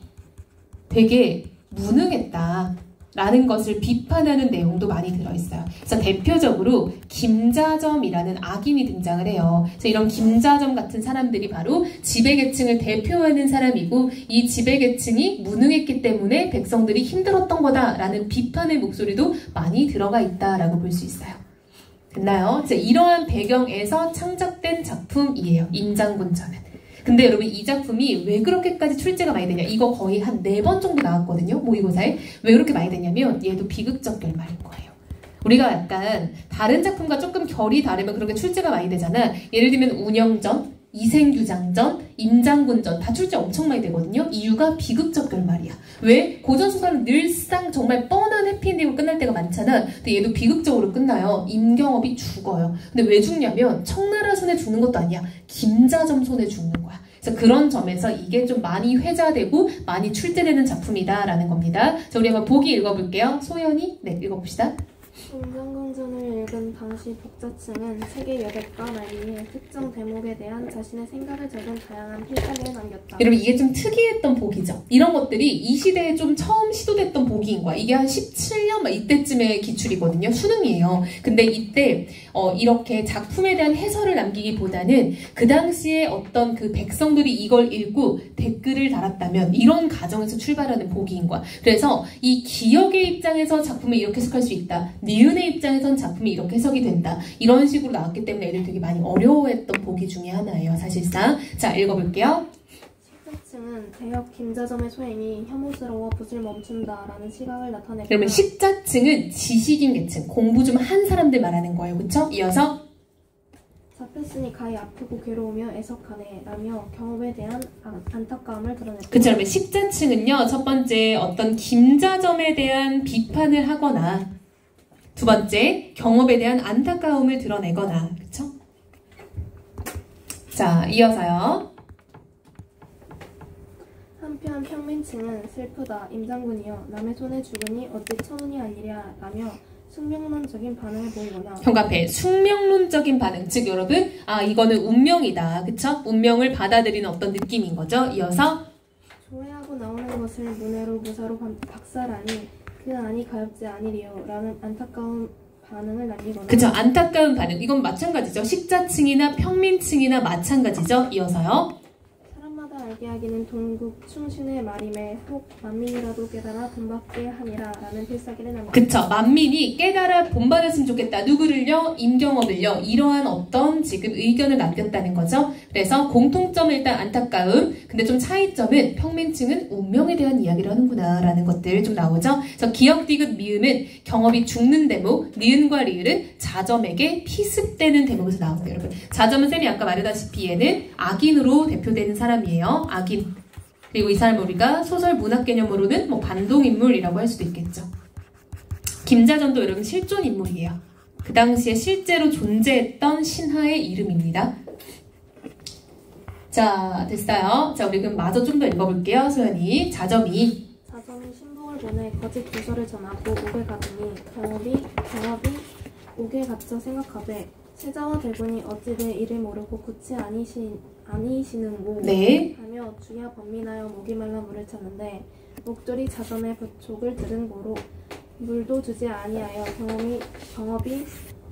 되게 무능했다 라는 것을 비판하는 내용도 많이 들어있어요. 그래서 대표적으로 김자점이라는 악인이 등장을 해요. 그래서 이런 김자점 같은 사람들이 바로 지배계층을 대표하는 사람이고 이 지배계층이 무능했기 때문에 백성들이 힘들었던 거다라는 비판의 목소리도 많이 들어가 있다라고 볼 수 있어요. 됐나요? 이러한 배경에서 창작된 작품이에요. 임장군전은. 근데 여러분 이 작품이 왜 그렇게까지 출제가 많이 되냐. 이거 거의 한 4번 정도 나왔거든요. 모의고사에. 왜 그렇게 많이 되냐면 얘도 비극적 결말인 거예요. 우리가 약간 다른 작품과 조금 결이 다르면 그렇게 출제가 많이 되잖아. 예를 들면 운영전, 이생규장전, 임장군전 다 출제 엄청 많이 되거든요. 이유가 비극적 결말이야. 왜? 고전소설은 늘상 정말 뻔한 해피엔딩으로 끝날 때가 많잖아. 근데 얘도 비극적으로 끝나요. 임경업이 죽어요. 근데 왜 죽냐면 청나라 손에 죽는 것도 아니야. 김자점 손에 죽는 거야. 그래서 그런 점에서 이게 좀 많이 회자되고 많이 출제되는 작품이다라는 겁니다. 자, 우리 한번 보기 읽어볼게요. 소연이? 네, 읽어봅시다. 임장군전을 읽은 당시 독자층은 세계 여백과 말미에 특정 대목에 대한 자신의 생각을 적은 다양한 필사를 남겼다. 여러분 이게 좀 특이했던 보기죠. 이런 것들이 이 시대에 좀 처음 시도됐던 보기인 거야. 이게 한 17년 막 이때쯤의 기출이거든요. 수능이에요. 근데 이때 이렇게 작품에 대한 해설을 남기기보다는 그 당시에 어떤 그 백성들이 이걸 읽고 댓글을 달았다면 이런 가정에서 출발하는 보기인 거야. 그래서 이 기억의 입장에서 작품을 이렇게 해석할 수 있다. 니은의 입장에선 작품이 이렇게 해석이 된다. 이런 식으로 나왔기 때문에 애들 되게 많이 어려워했던 보기 중에 하나예요. 사실상. 자, 읽어볼게요. 식자층은 대역 김자점의 소행이 혐오스러워 붓을 멈춘다라는 시각을 나타내고 그러면 식자층은 지식인 계층, 공부 좀 한 사람들 말하는 거예요. 그쵸? 이어서 잡혔으니 가히 아프고 괴로우며 애석하네 라며 경험에 대한 안타까움을 드러냈다. 그쵸. 그러면 식자층은요. 첫 번째 어떤 김자점에 대한 비판을 하거나 두 번째, 경험에 대한 안타까움을 드러내거나, 그쵸? 자, 이어서요. 한편 평민층은 슬프다, 임장군이여 남의 손에 죽으니 어찌 천운이 아니랴 라며 숙명론적인 반응을 보이거나 현관패, 숙명론적인 반응. 즉, 여러분, 이거는 운명이다. 그쵸? 운명을 받아들이는 어떤 느낌인 거죠. 이어서 조회하고 나오는 것을 문해로 무사로 박살하니 그 안이 가엾지 아니리요 라는 안타까운 반응을 남기거나 그쵸. 안타까운 반응. 이건 마찬가지죠. 식자층이나 평민층이나 마찬가지죠. 이어서요. 사람마다 알게 하기는 동국 충신의 말임에 혹 만민이라도 깨달아 본받게 하니라 라는 필사기를 남깁니다. 그쵸. 만민이 깨달아 본받았으면 좋겠다. 누구를요? 임경업을요. 이러한 어떤 지금 의견을 남겼다는 거죠. 그래서 공통점은 일단 안타까움. 근데 좀 차이점은 평민층은 운명에 대한 이야기를 하는구나 라는 것들 좀 나오죠. 그래서 기역, 디귿, 미음은 경업이 죽는 대목, 니은과 리을은 자점에게 피습되는 대목에서 나옵니다. 여러분. 자점은 쌤이 아까 말했다시피 얘는 악인으로 대표되는 사람이에요. 악인. 그리고 이 사람을 우리가 소설 문학 개념으로는 뭐 반동인물이라고 할 수도 있겠죠. 김자점도 여러분 실존 인물이에요. 그 당시에 실제로 존재했던 신하의 이름입니다. 자, 됐어요. 자, 우리 그럼 마저 좀 더 읽어볼게요. 소연이. 자점이 신복을 보내 거짓 주서를 전하고 옥에 가더니 경업이 옥에 갇혀 생각하되 세자와 대군이 어찌 내 이를 모르고 굳이 아니시는고 네. 하며 주야 번민하여 목이 말라 물을 찾는데 목졸이 자점의 부촉을 들은 고로 물도 주지 아니하여 경업이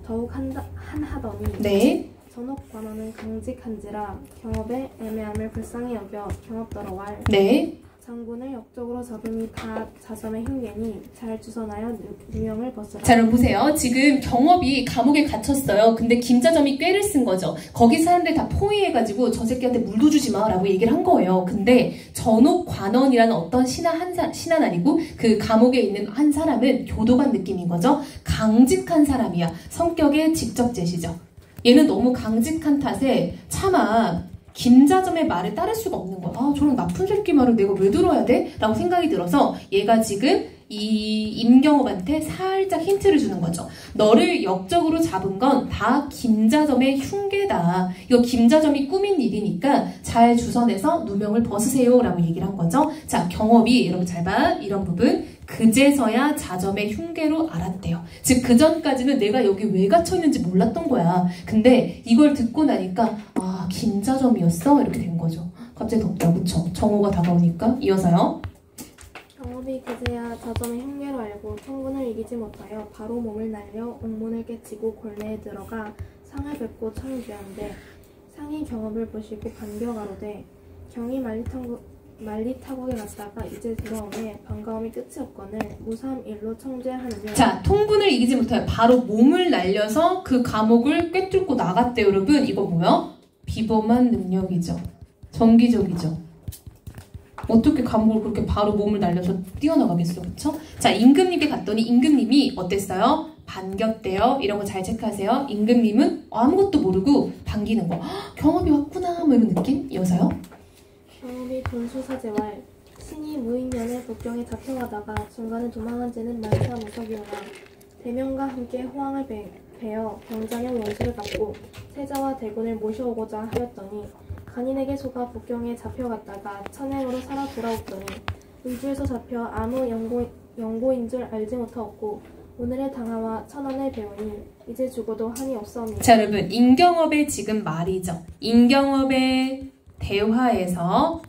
더욱 한하더니 네. 전옥관원은 강직한지라 경업의 애매함을 불쌍히 여겨 경업더러 왈 네. 장군을 역적으로 잡음이 다 자점의 흉계니 잘 주선하여 누명을 벗으라. 자, 여러분 보세요. 지금 경업이 감옥에 gat혔어요. 근데 김자점이 꾀를 쓴 거죠. 거기 사람들 다 포위해가지고 저 새끼한테 물도 주지 마 라고 얘기를 한 거예요. 근데 전옥관원이라는 어떤 신한 아니고 그 감옥에 있는 한 사람은 교도관 느낌인 거죠. 강직한 사람이야. 성격의 직접제시죠. 얘는 너무 강직한 탓에 차마 김자점의 말을 따를 수가 없는 거야. 아, 저런 나쁜 새끼 말을 내가 왜 들어야 돼? 라고 생각이 들어서 얘가 지금 이 임경업한테 살짝 힌트를 주는 거죠. 너를 역적으로 잡은 건 다 김자점의 흉계다. 이거 김자점이 꾸민 일이니까 잘 주선해서 누명을 벗으세요 라고 얘기를 한 거죠. 자, 경업이 여러분 잘 봐. 이런 부분 그제서야 자점의 흉계로 알았대요. 즉 그전까지는 내가 여기 왜 갇혔는지 몰랐던 거야. 근데 이걸 듣고 나니까 아, 김자점이었어? 이렇게 된 거죠. 갑자기 덥다. 그쵸? 정오가 다가오니까 이어서요. 경업이 그제야 자점의 흉계로 알고 청군을 이기지 못하여 바로 몸을 날려 옥문을 깨치고 골내에 들어가 상을 뵙고 청주한데 상이 경업을 보시고 반겨가로되 경이 말리타국에 갔다가 이제 들어오매 반가움이 끝이 없거늘 무사함 일로 청죄하느냐. 자, 통군을 이기지 못하여 바로 몸을 날려서 그 감옥을 꿰뚫고 나갔대요. 여러분 이거 뭐야? 비범한 능력이죠. 정기적이죠. 어떻게 감옥을 그렇게 바로 몸을 날려서 뛰어나가겠어, 그쵸? 자, 임금님께 갔더니 임금님이 어땠어요? 반겼대요. 이런 거 잘 체크하세요. 임금님은 아무것도 모르고 반기는 거. 헉, 경업이 왔구나, 뭐 이런 느낌? 이어서요. 경업이 돈수사제왈 신이 무인년에 북경에 잡혀가다가 중간에 도망한 쟤는 만사 무석이오나 대명과 함께 호황을 베어 병장형 용수를 갖고 세자와 대군을 모셔오고자 하였더니 간인에게 속아 북경에 잡혀갔다가 천행으로 살아 돌아왔더니 의주에서 잡혀 아무 영고인 줄 알지 못하였고 오늘의 당하와 천원을 배우니 이제 죽어도 한이 없사옵니다. 자, 여러분 임경업의 지금 말이죠. 임경업의 대화에서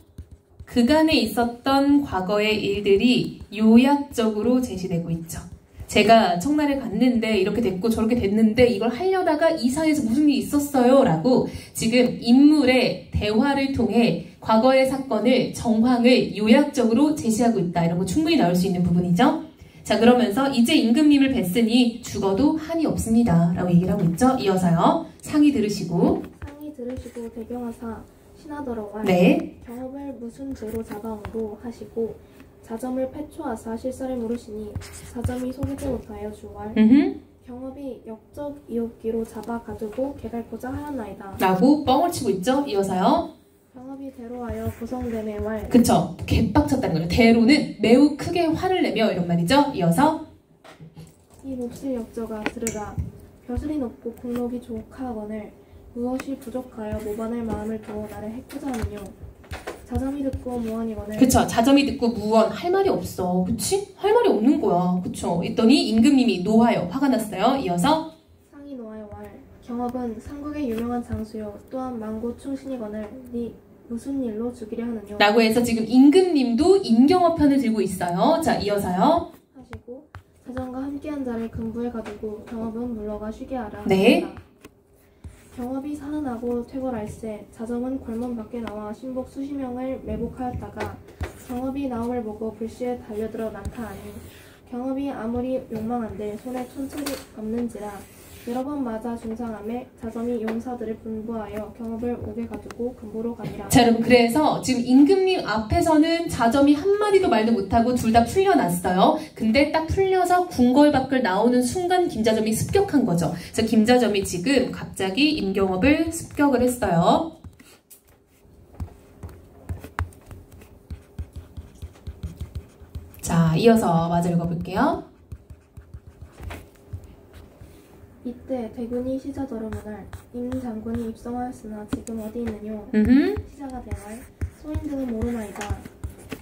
그간에 있었던 과거의 일들이 요약적으로 제시되고 있죠. 제가 청나라에 갔는데 이렇게 됐고 저렇게 됐는데 이걸 하려다가 이상해서 무슨 일이 있었어요 라고 지금 인물의 대화를 통해 과거의 사건을 정황을 요약적으로 제시하고 있다. 이런 거 충분히 나올 수 있는 부분이죠. 자, 그러면서 이제 임금님을 뵀으니 죽어도 한이 없습니다 라고 얘기를 하고 있죠. 이어서요. 상이 들으시고 대경하사 신하더러와 네. 경업을 무슨 죄로 잡아온고 하시고 자점을 패초하사 실사를 물으시니 자점이 속이지 못하여 주왈 경업이 역적이옵기로 잡아 가두고 개갈고자 하였나이다 라고 뻥을 치고 있죠. 이어서요. 경업이 대로하여 고성됨에 왈 그쵸. 개빡쳤다는 거죠. 대로는 매우 크게 화를 내며 이런 말이죠. 이어서 이 몹쓸 역저가 들으라 벼슬이 높고 공록이 조카하거늘 무엇이 부족하여 모반할 마음을 두어 나를 해코자 하느뇨 자점이 듣고 무언이거늘 그쵸. 자점이 듣고 무언 할 말이 없어. 그치? 할 말이 없는 거야. 그쵸. 있더니 임금님이 노하여 화가 났어요. 이어서 상이 노하여 왈 경업은 삼국의 유명한 장수요 또한 만고 충신이거늘 네 무슨 일로 죽이려 하느뇨 라고 해서 지금 임금님도 임경업 편을 들고 있어요. 자, 이어서요. 하시고 자점과 함께한 자를 금부에 가두고 경업은 물러가 쉬게 하라 네. 하였다. 경업이 사는하고 퇴거할세 자점은 골문 밖에 나와 신복 수십 명을 매복하였다가 경업이 나옴을 보고 불시에 달려들어 난타하니 경업이 아무리 욕망한데 손에 촌철이 없는지라 여러 번 맞아 중상함에 자점이 용사들을 분부하여 경업을 옥에 가두고 금부로 가니라. 자, 여러분 그래서 지금 임금님 앞에서는 자점이 한마디도 말도 못하고 둘 다 풀려났어요. 근데 딱 풀려서 궁궐 밖을 나오는 순간 김자점이 습격한 거죠. 그래서 김자점이 지금 갑자기 임경업을 습격을 했어요. 자, 이어서 마저 읽어볼게요. 이때 대군이 시자더러 문할 임 장군이 입성하였으나 지금 어디 있느뇨 시자가 대말 소인들은 모르나이다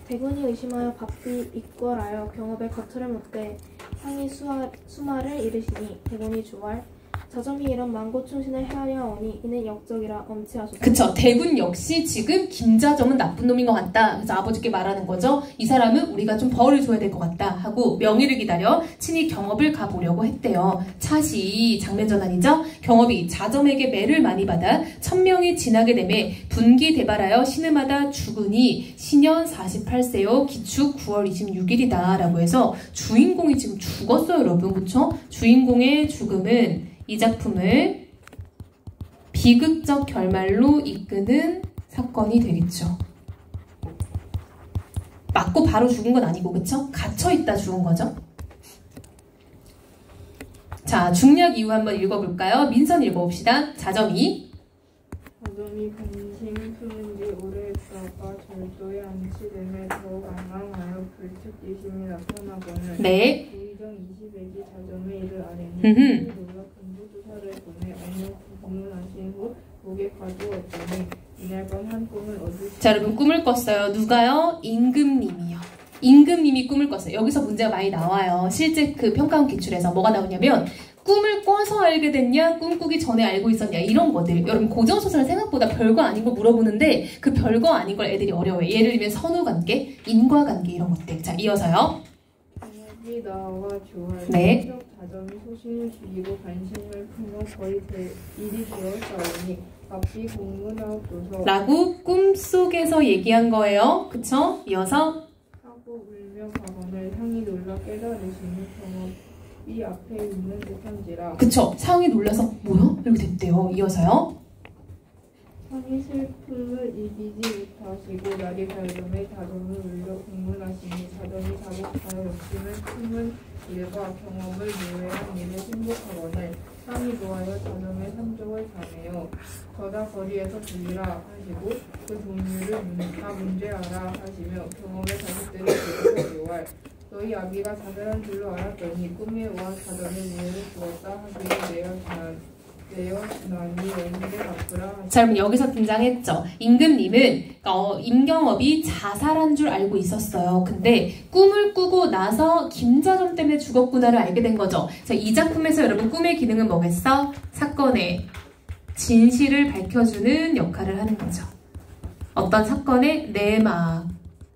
대군이 의심하여 바삐 입궐하여 경업의 거처를 묻되 상이 수마를 이르시니 대군이 주왈 자점이 이런 만고충신을 헤아려하오니 이는 역적이라 엄치하소서. 그쵸. 대군 역시 지금 김자점은 나쁜 놈인 것 같다. 그래서 아버지께 말하는 거죠. 이 사람은 우리가 좀 벌을 줘야 될 것 같다 하고 명의를 기다려 친히 경업을 가보려고 했대요. 차시 장면 전환이죠. 경업이 자점에게 매를 많이 받아 1000명이 지나게 되매 분기대발하여 신음하다 죽으니 신년 48세요. 기축 9월 26일이다 라고 해서 주인공이 지금 죽었어요, 여러분. 그쵸? 주인공의 죽음은 이 작품을 비극적 결말로 이끄는 사건이 되겠죠. 맞고 바로 죽은 건 아니고, 그쵸? 갇혀있다 죽은 거죠. 자, 중략 이유 한번 읽어볼까요? 민선 읽어봅시다. 자점이 자점이 관심 품은 지 오래 있다가 절도에 안치됨에 더욱 앙앙하여 불특기심이 나타나거늘 네. 부의정 20액이 자점의 일을 아뢰니 놀라 군부조사를 보내 언력 구문하신 후 목에 가두었더니 이날 밤 한 꿈을 얻으시. 자, 여러분 꿈을 꿨어요. 누가요? 임금님이요. 임금님이 꿈을 꿨어요. 여기서 문제가 많이 나와요. 실제 그 평가원 기출에서 뭐가 나오냐면 꿈을 꿔서 알게 됐냐? 꿈꾸기 전에 알고 있었냐? 이런 것들. 여러분 고전소설 생각보다 별거 아닌 걸 물어보는데 그 별거 아닌 걸 애들이 어려워요. 예를 들면 선후관계, 인과관계 이런 것들. 자, 이어서요. 경력이 나와 좋아요. 네. 자점이 소신을 죽이고 관심을 품어 거의 일이 되었사오니 갑자기 공문하옵소서 라고 꿈속에서 얘기한 거예요. 그쵸? 이어서 하고 울며 가거늘 향이 놀라 깨달으시니 경업이 앞에 있는 듯한지라. 그쵸? 상이 놀라서 뭐야? 이렇게 됐대요. 이어서요. 상이 슬픔을 이기지 못하시고 날이 밝음에 자점을 울려 공문하시니 자점이 자복하여 욕심을 품은 일과 경험을 노래한 일에 행복하거늘 상이 좋아요 자점의 삼족을 자매요 저다 거리에서 들리라 하시고 그 종류를 다 문제하라 하시며 경험의 자식들이 계속 요할 너희 아비가 자살한 줄로 알았더니 꿈에 와 자점의 무예를 주었다 하기를 내었나니 원인을 갚으라. 자, 여러분 여기서 등장했죠. 임금님은 임경업이 자살한 줄 알고 있었어요. 근데 꿈을 꾸고 나서 김자점 때문에 죽었구나를 알게 된 거죠. 자, 이 작품에서 여러분 꿈의 기능은 뭐겠어? 사건의 진실을 밝혀주는 역할을 하는 거죠. 어떤 사건의 내막,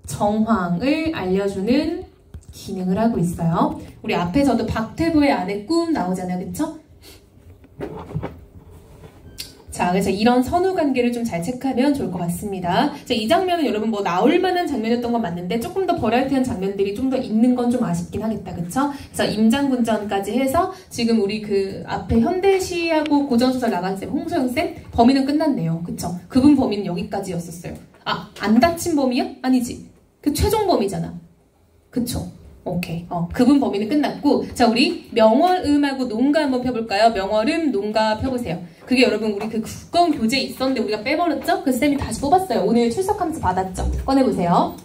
정황을 알려주는 기능을 하고 있어요. 우리 앞에서도 박태부의 아내 꿈 나오잖아요. 그쵸? 자, 그래서 이런 선후 관계를 좀 잘 체크하면 좋을 것 같습니다. 자, 이 장면은 여러분 뭐 나올 만한 장면이었던 건 맞는데 조금 더 버라이어티한 장면들이 좀 더 있는 건 좀 아쉽긴 하겠다. 그쵸? 그래서 임장군전까지 해서 지금 우리 그 앞에 현대시하고 고전소설 나간쌤, 홍소영쌤 범인은 끝났네요. 그쵸? 그분 범인은 여기까지였었어요. 아, 안 다친 범이야? 아니지. 그 최종 범이잖아. 그쵸? 오케이. 그분 범위는 끝났고, 자, 우리 명월음하고 농가 한번 펴볼까요? 명월음, 농가 펴보세요. 그게 여러분 우리 그 국건 교재 있었는데 우리가 빼버렸죠? 그 쌤이 다시 뽑았어요. 오늘 출석하면서 받았죠? 꺼내보세요.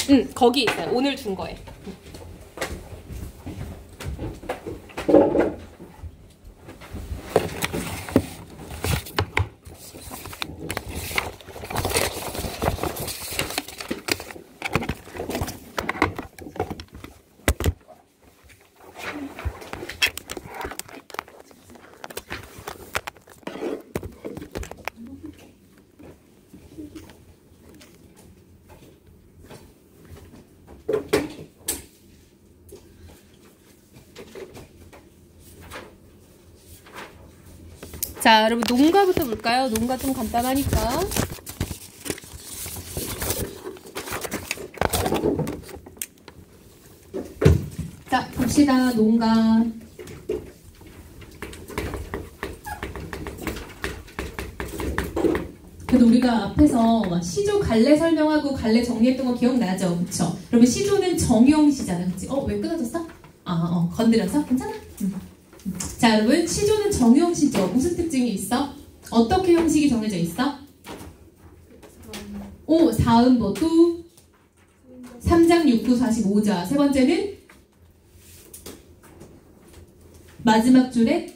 응? 거기 있어요. 오늘 준 거에. 자, 여러분 농가부터 볼까요? 농가 좀 간단하니까. 자, 봅시다. 농가. 그래도 우리가 앞에서 막 시조 갈래 설명하고 갈래 정리했던 거 기억나죠? 그쵸? 그러면 시조는 정형시잖아. 그치? 왜 끊어졌어? 건드려서? 괜찮아? 자, 여러분 시조는 정형시죠. 무슨 특징이 있어? 어떻게 형식이 정해져 있어? 사음보투 3장 6구 45자. 세 번째는 마지막 줄에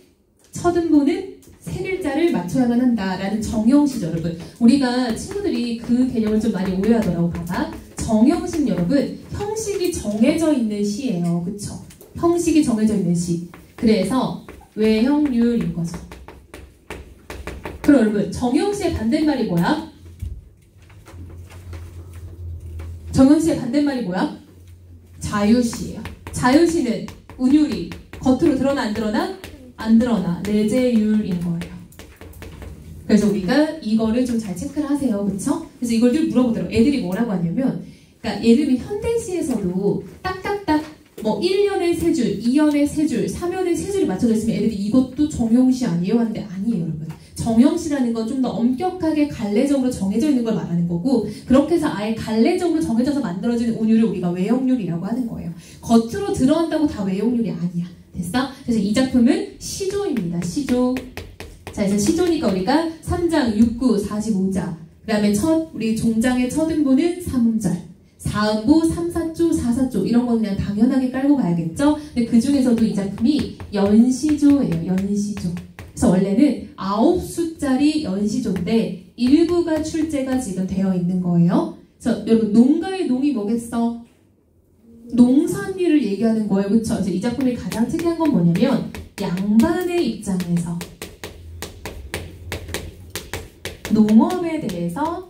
첫 음보는 세 글자를 맞춰야만 한다라는 정형시죠. 여러분 우리가 친구들이 그 개념을 좀 많이 오해하더라고. 봐봐. 정형식 여러분 형식이 정해져 있는 시예요. 그쵸? 형식이 정해져 있는 시. 그래서 외형률인 거죠. 그럼 여러분 정형시의 반대말이 뭐야? 정형시의 반대말이 뭐야? 자유시예요. 자유시는 운율이 겉으로 드러나 안 드러나? 안 드러나. 내재율인 거예요. 그래서 우리가 이거를 좀 잘 체크를 하세요. 그쵸? 그래서 이걸 늘 물어보더라고요. 애들이 뭐라고 하냐면 그러니까 예를 들면 현대시에서도 딱딱딱 뭐 1년에 3줄, 2년에 3줄, 3년에 3줄이 맞춰져 있으면 애들이 이것도 정형시 아니에요? 하는데 아니에요, 여러분. 정형시라는 건 좀 더 엄격하게 갈래적으로 정해져 있는 걸 말하는 거고 그렇게 해서 아예 갈래적으로 정해져서 만들어지는 운율을 우리가 외형률이라고 하는 거예요. 겉으로 드러난다고 다 외형률이 아니야. 됐어? 그래서 이 작품은 시조입니다. 시조. 자, 이제 시조니까 우리가 3장, 6구, 45자. 그 다음에 우리 종장의 첫 음보는 3음절. 4음보, 3, 4조, 4, 4조. 이런 건 그냥 당연하게 깔고 가야겠죠? 근데 그 중에서도 이 작품이 연시조예요. 연시조. 그래서 원래는 9수짜리 연시조인데 일부가 출제가 지금 되어 있는 거예요. 그래서 여러분 농가의 농이 뭐겠어? 농산일을 얘기하는 거예요. 그쵸? 그래서 이 작품이 가장 특이한 건 뭐냐면 양반의 입장에서 농업에 대해서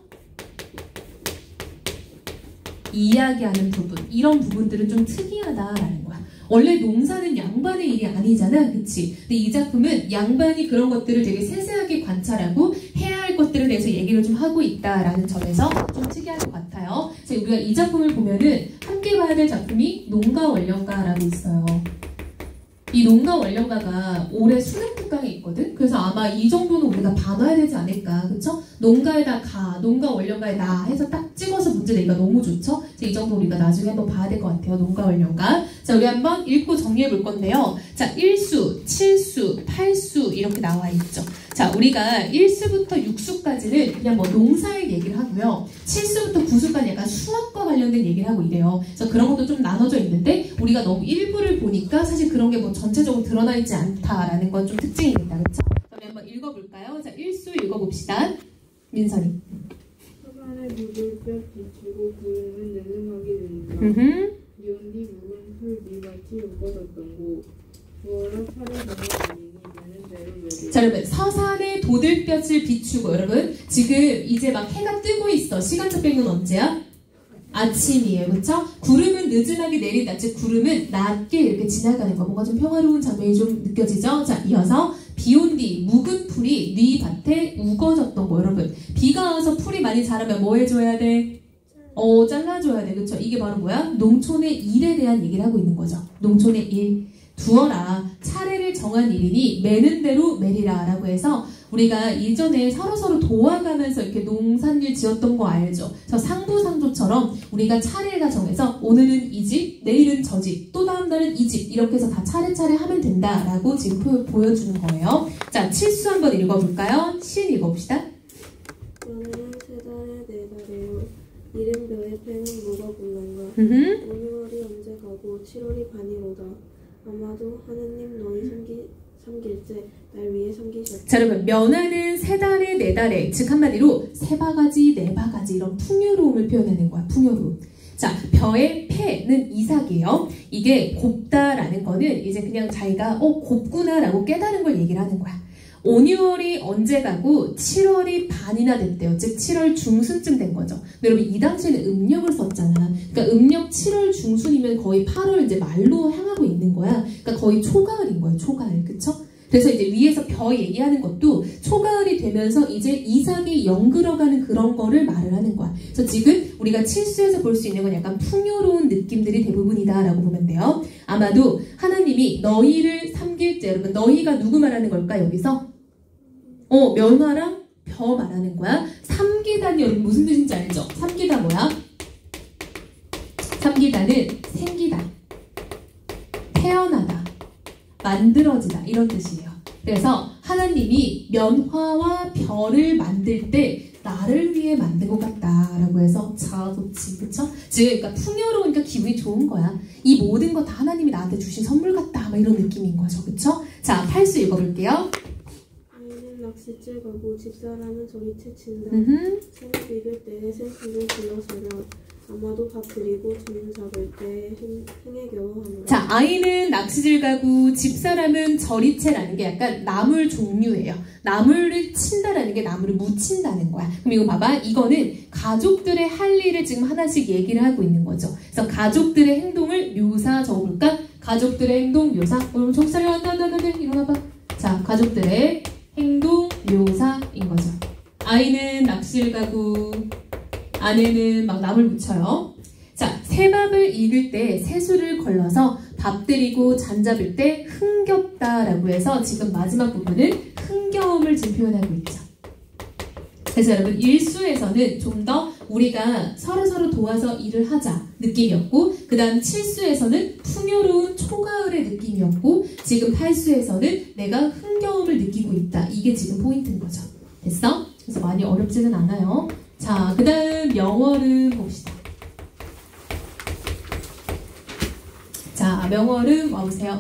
이야기하는 부분, 이런 부분들은 좀 특이하다라는 거야. 원래 농사는 양반의 일이 아니잖아, 그치? 근데 이 작품은 양반이 그런 것들을 되게 세세하게 관찰하고 해야 할 것들에 대해서 얘기를 좀 하고 있다라는 점에서 좀 특이할 것 같아요. 그래서 우리가 이 작품을 보면은 함께 봐야 될 작품이 농가 원령가라고 있어요. 이 농가 원령가가 올해 수능 특강에 있거든? 그래서 아마 이 정도는 우리가 봐놔야 되지 않을까, 그쵸? 농가에다 가, 농가 원령가에 나 해서 딱 찍어서 문제 내기가 너무 좋죠? 이 정도 우리가 나중에 한번 봐야 될 것 같아요. 농가 원령가. 자, 우리 한번 읽고 정리해 볼 건데요. 자, 1수, 7수, 8수 이렇게 나와 있죠. 자, 우리가 1수부터 6수까지는 그냥 뭐 농사의 얘기를 하고요. 7수부터 9수까지 약간 수학과 관련된 얘기를 하고 이래요. 그래서 그런 것도 좀 나눠져 있는데 우리가 너무 일부를 보니까 사실 그런 게 뭐 전체적으로 드러나 있지 않다라는 건 좀 특징이겠다. 그렇죠? 그럼 한번 읽어볼까요? 자, 1수 읽어봅시다. 민선이. 서간에 묵을 뼈 비추고 구름은 내름하게 된다. 연디 묵은 풀 미같이 엮어졌던 고 부어라 팔을 잡아버리니 되는 대로 매리. 자, 여러분 서산의 도들볕을 비추고 여러분 지금 이제 막 해가 뜨고 있어. 시간적 배경은 언제야? 아침이에요. 그쵸? 구름은 느슨하게 내린다. 즉 구름은 낮게 이렇게 지나가는 거. 뭔가 좀 평화로운 장면이 좀 느껴지죠? 자, 이어서 비 온 뒤 묵은 풀이 네 밭에 우거졌던 거. 여러분 비가 와서 풀이 많이 자라면 뭐 해줘야 돼? 잘라줘야 돼. 그쵸? 이게 바로 뭐야? 농촌의 일에 대한 얘기를 하고 있는 거죠. 농촌의 일. 두어라. 차례를 정한 일이니 매는 대로 매리라 라고 해서 우리가 이전에 서로서로 도와가면서 이렇게 농산일 지었던 거 알죠? 저 상부상조처럼 우리가 차례가 정해서 오늘은 이 집, 내일은 저 집, 또 다음 날은 이 집 이렇게 해서 다 차례차례 하면 된다라고 지금 보여주는 거예요. 자, 7수 한번 읽어볼까요? 신 읽어봅시다. 연애는 세 달에 네 달에요. 이른 벼의 패는 뭐가 불난가. 5월이 언제 가고 7월이 반이로다. 아마도 하느님 너희 섬길째 날 위해 섬기셨다. 자, 여러분 면화는 세 달에 네 달에, 즉 한마디로 세 바가지 네 바가지 이런 풍요로움을 표현하는 거야. 풍요로움. 자, 벼의 패는 이삭이에요. 이게 곱다라는 거는 이제 그냥 자기가 곱구나라고 깨달은 걸 얘기를 하는 거야. 5, 6월이 언제 가고 7월이 반이나 됐대요. 즉 7월 중순쯤 된 거죠. 근데 여러분 이 당시에는 음력을 썼잖아. 그러니까 음력 7월 중순이면 거의 8월 이제 말로 향하고 있는 거야. 그러니까 거의 초가을인 거예요. 초가을. 그쵸? 그래서 이제 위에서 벼 얘기하는 것도 초가을이 되면서 이제 이삭이 영글어가는 그런 거를 말을 하는 거야. 그래서 지금 우리가 칠수에서 볼 수 있는 건 약간 풍요로운 느낌들이 대부분이다라고 보면 돼요. 아마도 하나님이 너희를 섬길 때, 여러분 너희가 누구 말하는 걸까 여기서? 면화랑 벼 말하는 거야. 삼기단이 여러분 무슨 뜻인지 알죠? 삼기다 뭐야? 삼기다는 생기다, 태어나다, 만들어지다 이런 뜻이에요. 그래서 하나님이 면화와 벼를 만들 때 나를 위해 만든 것 같다라고 해서 좋지, 그쵸? 즉, 그러니까 풍요로우니까 기분이 좋은 거야. 이 모든 거 다 하나님이 나한테 주신 선물 같다, 막 이런 느낌인 거죠, 그쵸? 자, 8수 읽어볼게요. 아이는 낚싯줄 가고 집사람은 저리 채친다. 새를 비빌 때에 새끼를 불러서려 아마도 밥 그리고 점심 잡을 때 흥에 겨워 하노라. 자, 아이는 낚시질 가고 집사람은 저리채라는 게 약간 나물 종류예요. 나물을 친다라는 게 나물을 묻힌다는 거야. 그럼 이거 봐봐. 이거는 가족들의 할 일을 지금 하나씩 얘기를 하고 있는 거죠. 그래서 가족들의 행동을 묘사 적어볼까? 가족들의 행동 묘사. 그럼 정찰이 왔다 일어나봐. 자, 가족들의 행동 묘사인 거죠. 아이는 낚시를 가고 아내는 막 나물 묻혀요. 자, 새밥을 익을 때 새술을 걸러서 밥 들이고 잔 잡을 때 흥겹다라고 해서 지금 마지막 부분은 흥겨움을 지금 표현하고 있죠. 그래서 여러분 일수에서는 좀 더 우리가 서로서로 도와서 일을 하자 느낌이었고, 그 다음 7수에서는 풍요로운 초가을의 느낌이었고, 지금 8수에서는 내가 흥겨움을 느끼고 있다. 이게 지금 포인트인 거죠. 됐어? 그래서 많이 어렵지는 않아요. 자, 그 다음 명월음 봅시다. 자, 명월음 와보세요.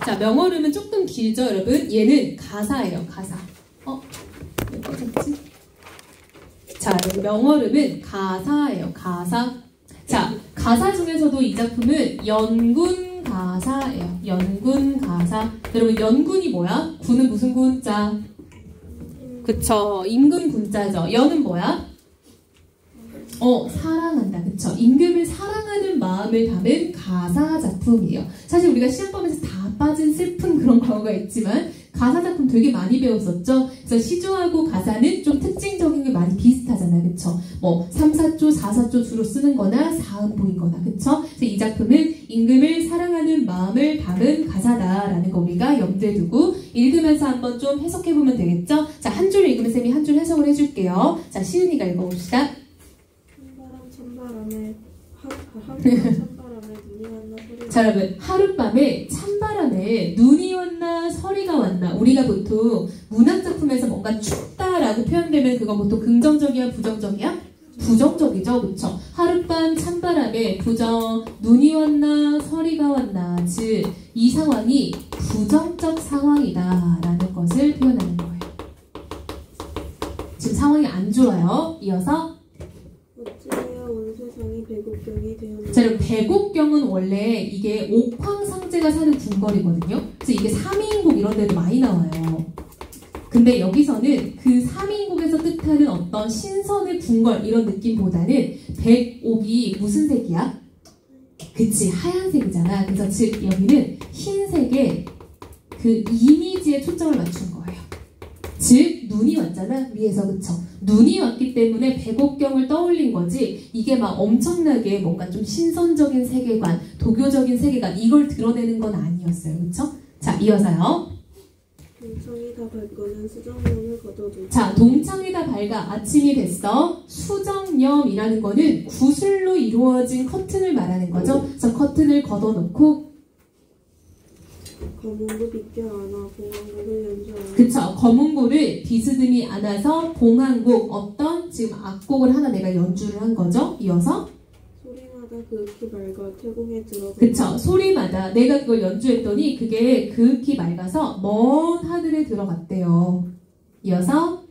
자, 명월음은 조금 길죠, 여러분? 얘는 가사예요, 가사. 왜 꺼졌지? 자, 여러분, 명월음은 가사예요, 가사. 자, 가사 중에서도 이 작품은 연군 가사예요. 연군 가사. 여러분, 연군이 뭐야? 군은 무슨 군자? 그쵸. 임금 군자죠. 연은 뭐야? 사랑한다. 그쵸. 임금을 사랑하는 마음을 담은 가사 작품이에요. 사실 우리가 시험범에서 다 빠진 슬픈 그런 과거가 있지만 가사 작품 되게 많이 배웠었죠. 그래서 시조하고 가사는 좀 특징적인 게 많이 비슷하잖아요. 그쵸. 뭐 3, 4조, 4, 4조 주로 쓰는 거나 사음보인 거나. 그쵸. 그래서 이 작품은 임금을 사랑하는 마음을 담은 가사다라는 거 우리가 염두에 두고 읽으면서 한번 좀 해석해보면 되겠죠. 자, 한 줄 읽으면 쌤이 한 줄 해석을 해줄게요. 자, 시은이가 읽어봅시다. 찬바람에 찬바람에 눈이 왔나 소리가. 자, 여러분, 하룻밤에 찬바람에 눈이 왔나 서리가 왔나. 우리가 보통 문학작품에서 뭔가 춥다라고 표현되면 그거 보통 긍정적이야 부정적이야? 부정적이죠. 그쵸? 하룻밤 찬바람에 눈이 왔나 서리가 왔나. 즉 이 상황이 부정적 상황이다 라는 것을 표현하는 거예요. 지금 상황이 안 좋아요. 이어서 어찌하여 온 세상이 백옥경이 되었나. 자, 여러분, 백옥경은 원래 이게 옥황상제가 사는 궁궐이거든요. 그래서 이게 3인국 이런 데도 많이 나와요. 근데 여기서는 그 3인국에서 뜻하는 어떤 신선의 궁궐 이런 느낌보다는 백옥이 무슨 색이야? 그치, 하얀색이잖아. 그래서 즉 여기는 흰색의 그 이미지에 초점을 맞춘 거예요. 즉 눈이 왔잖아 위에서. 그쵸? 눈이 왔기 때문에 백옥경을 떠올린 거지, 이게 막 엄청나게 뭔가 좀 신선적인 세계관, 도교적인 세계관 이걸 드러내는 건 아니었어요. 그쵸? 자, 이어서요. 동창이 다 밝거는 수정염을 걷어두고. 자, 동창이 다 밝아 아침이 됐어. 수정염이라는 거는 구슬로 이루어진 커튼을 말하는 거죠. 그래서 커튼을 걷어놓고 검은고 빗겨 안아 봉황곡을 연주하는. 그쵸. 검은고를 비스듬히 안아서 봉황곡, 어떤 지금 악곡을 하나 내가 연주를 한 거죠. 이어서 소리마다 그윽히 맑아 태공에 들어가. 그쵸. 소리마다 내가 그걸 연주했더니 그게 그윽히 맑아서 먼 하늘에 들어갔대요. 이어서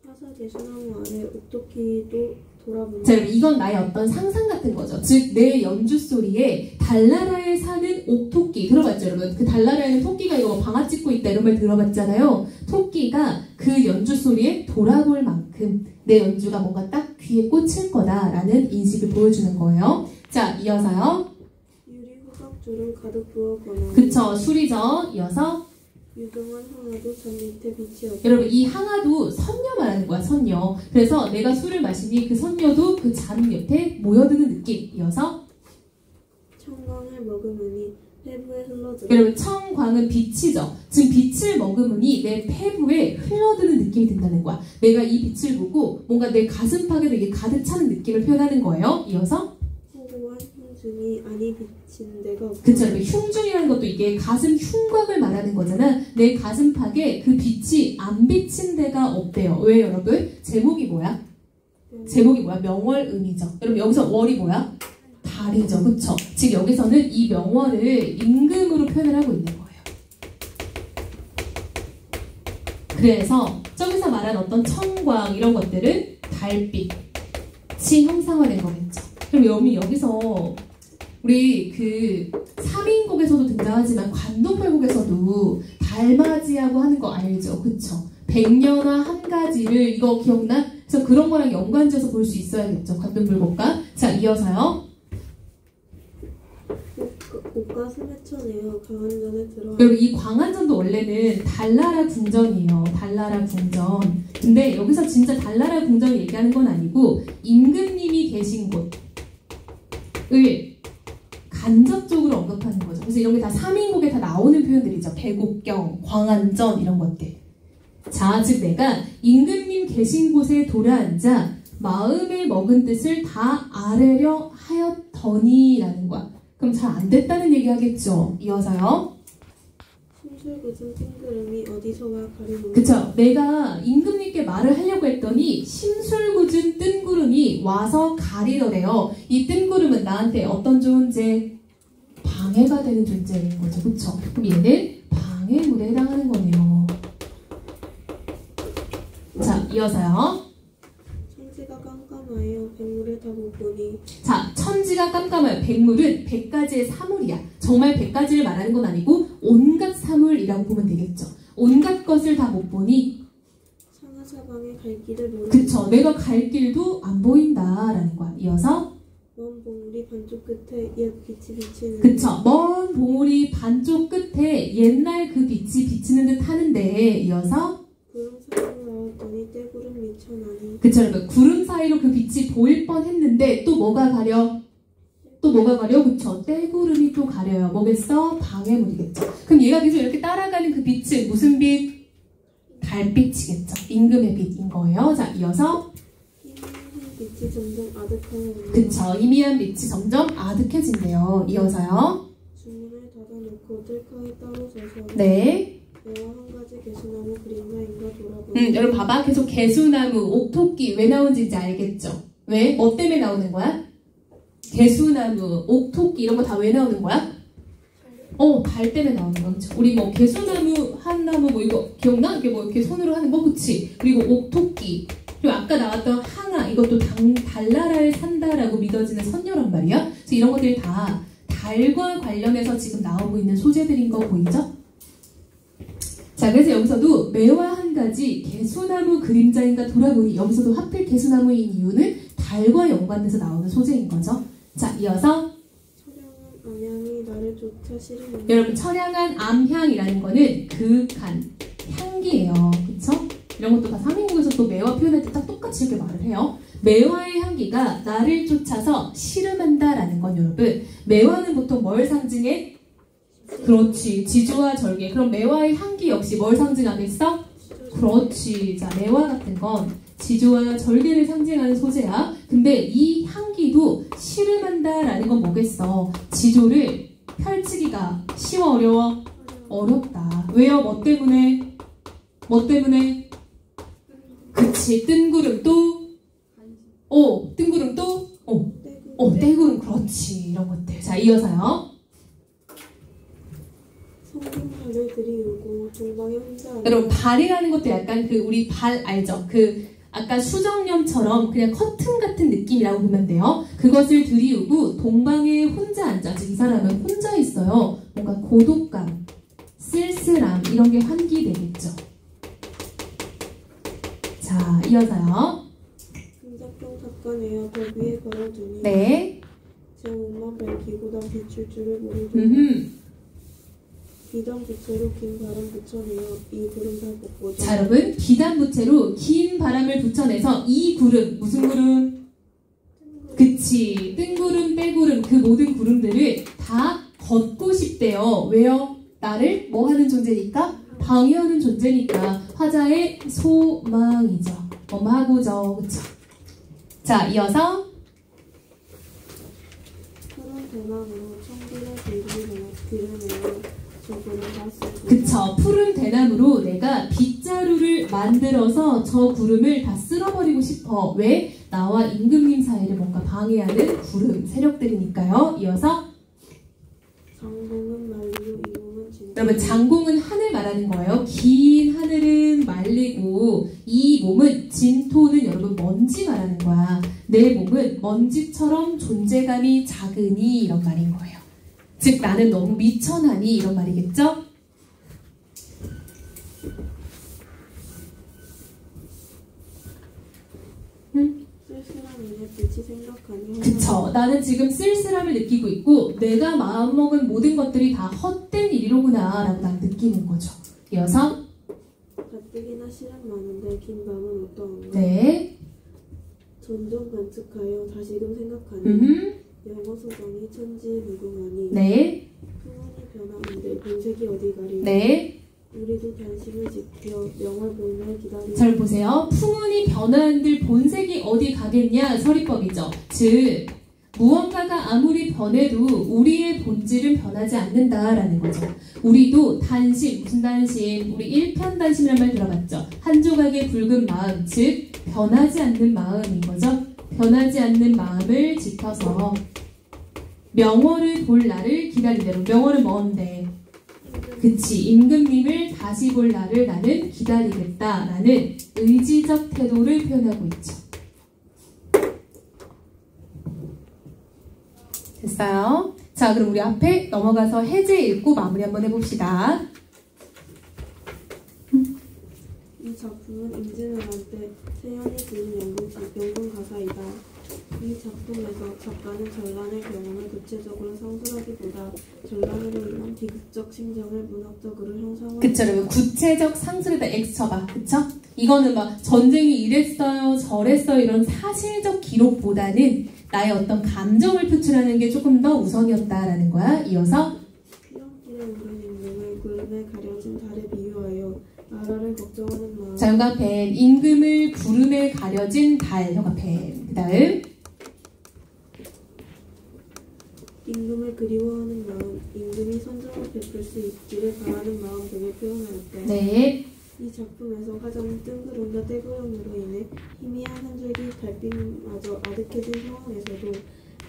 화사 대수나무 아래 옥토끼도 돌아본다. 자, 이건 나의 어떤 상상 같은 거죠. 즉 내 연주 소리에 달나라에 사는 옥토끼 들어봤죠, 여러분? 그 달나라에는 토끼가 이거 방아 찍고 있다 이런 말 들어봤잖아요. 토끼가 그 연주 소리에 돌아볼 만큼 내 연주가 뭔가 딱 귀에 꽂힐 거다라는 인식을 보여주는 거예요. 자, 이어서요. 유리 후각주를 가득 부었거나. 그쵸, 술이죠. 이어서 유정한 항아도 잔 밑에 빛이 없다. 여러분, 이 항아도 선녀 말하는 거야, 선녀. 그래서 내가 술을 마시니 그 선녀도 그 잔 옆에 모여드는 느낌. 이어서 청광을 머금으니 폐부에 흘러들어. 여러분, 청광은 빛이죠. 지금 빛을 머금으니 내 폐부에 흘러드는 느낌이 든다는 거야. 내가 이 빛을 보고 뭔가 내 가슴팍에도 이게 가득 차는 느낌을 표현하는 거예요. 이어서 호구와 흉중이 아니 비친 데가 없다. 그쵸, 여러분, 흉중이라는 것도 이게 가슴 흉곽을 말하는 거잖아. 내 가슴팍에 그 빛이 안 비친 데가 없대요. 왜, 여러분? 제목이 뭐야? 제목이 뭐야? 명월음이죠. 여러분, 여기서 월이 뭐야? 달이죠. 그쵸? 즉 여기서는 이 명월을 임금으로 표현을 하고 있는 거예요. 그래서 저기서 말한 어떤 청광 이런 것들은 달빛, 같이 형상화된 거겠죠. 그럼 여기서 우리 그 3인곡에서도 등장하지만 관동별곡에서도 달맞이하고 하는 거 알죠? 그쵸? 백년화 한 가지를 이거 기억나? 그래서 그런 거랑 연관지어서 볼 수 있어야겠죠. 관동별곡과. 자, 이어서요. 옷과 스매쳐내어 강한전에 들어가. 여러분 이 광안전도 원래는 달나라 궁전이에요. 달나라 궁전. 근데 여기서 진짜 달나라 궁전 얘기하는 건 아니고 임금님이 계신 곳을 간접적으로 언급하는 거죠. 그래서 이런 게 다 3인곡에 다 나오는 표현들이죠. 백옥경, 광안전 이런 것들. 자, 즉 내가 임금님 계신 곳에 돌아앉아 마음에 먹은 뜻을 다 아뢰려 하였더니라는 거야. 그럼 잘 안 됐다는 얘기 하겠죠. 이어서요. 심술궂은 뜬구름이 어디서와 가리노. 그쵸. 내가 임금님께 말을 하려고 했더니 심술궂은 뜬구름이 와서 가리더래요. 이 뜬구름은 나한테 어떤 존재? 방해가 되는 존재인 거죠. 그쵸. 그럼 얘는 방해물에 해당하는 거네요. 자, 이어서요. 천지가 깜깜하여 백물을 다 못 보니. 자, 천지가 깜깜하여 백물은 100가지의 사물이야. 정말 100가지를 말하는 건 아니고 온갖 사물이라고 보면 되겠죠. 온갖 것을 다 못 보니 상하사방에 갈 길을 모르니. 그쵸. 내가 갈 길도 안 보인다라는 거야. 이어서 먼 봉우리 반쪽 끝에 옛 빛이 비치는. 그쵸. 먼 봉우리 반쪽 끝에 옛날 그 빛이 비치는 듯 하는데 이어서 구름 사이로 나왔더니 떼구름 미쳐나니. 그쵸. 여러분 구름 사이로 그 빛이 보일 뻔했는데 또 뭐가 가려? 또 뭐가 가려? 그쵸. 떼구름이 또 가려요. 뭐겠어? 방해물이겠죠. 그럼 얘가 계속 이렇게 따라가는 그 빛은 무슨 빛? 달빛이겠죠. 임금의 빛인 거예요. 자, 이어서 빛이 점점 아득하여. 그쵸. 희미한 빛이 점점 아득해진대요. 이어서요. 주문을 닫아놓고 뜰가에 따로 서서. 네. 매와 한 가지 개수나무 그림자인가 돌아보니. 여러분 봐봐. 계속 개수나무, 옥토끼 왜 나온지 이제 알겠죠? 왜? 뭐 때문에 나오는 거야? 개수나무, 옥토끼 이런 거 다 왜 나오는 거야? 달 때문에 나오는 거. 그쵸? 우리 뭐 개수나무, 한나무 뭐 이거 기억나? 이게 뭐 이렇게 손으로 하는 거 그치? 그리고 옥토끼. 그리고 아까 나왔던 항아 이것도 달나라에 산다라고 믿어지는 선녀란 말이야. 그래서 이런 것들이 다 달과 관련해서 지금 나오고 있는 소재들인 거 보이죠? 자, 그래서 여기서도 매와 한 가지 개수나무 그림자인가 돌아보니 여기서도 하필 개수나무인 이유는 달과 연관돼서 나오는 소재인 거죠. 자, 이어서 처량한 암향이 나를 쫓아 시리는. 여러분 처량한 암향이라는 거는 그윽한 향기예요. 그쵸? 이런 것도 다 3인국에서 또 매화 표현할 때 딱 똑같이 이렇게 말을 해요. 매화의 향기가 나를 쫓아서 씨름한다라는 건 여러분 매화는 보통 뭘 상징해? 그렇지. 지주와 절개. 그럼 매화의 향기 역시 뭘 상징하겠어? 그렇지. 자, 매화 같은 건 지주와 절개를 상징하는 소재야. 근데 이 향기도 씨름한다라는 건 뭐겠어? 지조를 펼치기가 쉬워 어려워? 어렵다. 왜요? 뭐 때문에? 뭐 때문에? 그치. 뜬구름 또? 뜬구름 또? 떼구름. 그렇지. 이런 것들. 자, 이어서요. 성긴 발을 들이우고 동방에 혼자. 여러분 발이라는 것도 약간 그 우리 발 알죠? 그 아까 수정염처럼 그냥 커튼 같은 느낌이라고 보면 돼요. 그것을 들이우고 동방에 혼자 앉아. 즉 이 사람은 혼자 있어요. 뭔가 고독감, 쓸쓸함 이런 게 환기되겠죠. 자, 이어서요. 금작병 닦아내어 벽 위에 걸어두니. 네. 제 몸만 밝히고 난 비출 줄을 모르고. 비단 부채로 긴 바람 붙여내어 이 구름 다 걷고. 자, 여러분 비단 부채로 긴 바람을 붙여내서 이 구름 무슨 구름? 그치. 뜬구름, 빼구름 그 모든 구름들을 다 걷고 싶대요. 왜요? 나를 뭐 하는 존재니까? 방해하는 존재니까 화자의 소망이죠. 엄하고죠. 그쵸? 자, 이어서 푸른 대나무로 청비를 기르내어 그쵸. 푸른 대나무로 내가 빗자루를 만들어서 저 구름을 다 쓸어버리고 싶어. 왜? 나와 임금님 사이를 뭔가 방해하는 구름 세력들이니까요. 이어서 장봉은 말리고 이공은 진다. 여러분 장공은 하늘 말하는 거예요. 긴 하늘은 말리고 이 몸은 진토는 여러분 먼지 말하는 거야. 내 몸은 먼지처럼 존재감이 작으니 이런 말인 거예요. 즉 나는 너무 미천하니 이런 말이겠죠? 쓸쓸한 일에 빛이 생각하니 그쵸. 나는 지금 쓸쓸함을 느끼고 있고 내가 마음먹은 모든 것들이 다 헛된 일이로구나 라고 난 느끼는 거죠. 이어서 가뜩이나 시간 많은데 긴 밤은 어떠한가. 네. 점점 관측하여 다시금 생각하니 영어 소정이 천지에 무궁하니 네. 풍운이 변하는데 본색이 어디 가리. 네. 우리도 단심을 지켜 명월 보임을 기다리고. 잘 보세요. 풍운이 변한들 본색이 어디 가겠냐 서리법이죠. 즉 무언가가 아무리 변해도 우리의 본질은 변하지 않는다라는 거죠. 우리도 단심, 무슨 단심? 우리 일편단심이란 말 들어봤죠. 한 조각의 붉은 마음, 즉 변하지 않는 마음인 거죠. 변하지 않는 마음을 지켜서 명월을 볼 날을 기다리대로. 명월은 뭔데? 그치, 임금님을 다시 볼 날을 나는 기다리겠다라는 의지적 태도를 표현하고 있죠. 됐어요? 자, 그럼 우리 앞에 넘어가서 해제 읽고 마무리 한번 해봅시다. 이 작품은 임진왜란 때 세연이 부른 연극 가사이다. 이 작품에서 작가는 전란의 경험을 구체적으로 상술하기보다 전란으로 인한 비극적 심정을 문학적으로 형상화. 그쵸, 여러분. 구체적 상술에다 X 쳐봐. 그쵸? 이거는 막 전쟁이 이랬어요, 저랬어요 이런 사실적 기록보다는 나의 어떤 감정을 표출하는 게 조금 더 우선이었다라는 거야. 이어서 피렁길에 오른 임금을 구름에 가려진 달에 비유하여 나라를 걱정하는 마음. 자, 형광펜. 임금을 구름에 가려진 달. 형광펜. 그 다음 임금을 그리워하는 마음, 임금이 선정을 베풀 수 있기를 바라는 마음 등을 표현할 때. 네. 이 작품에서 화자는 뜬구름과 떼구름으로 인해 희미한 한 줄기 달빛마저 아득해진 상황에서도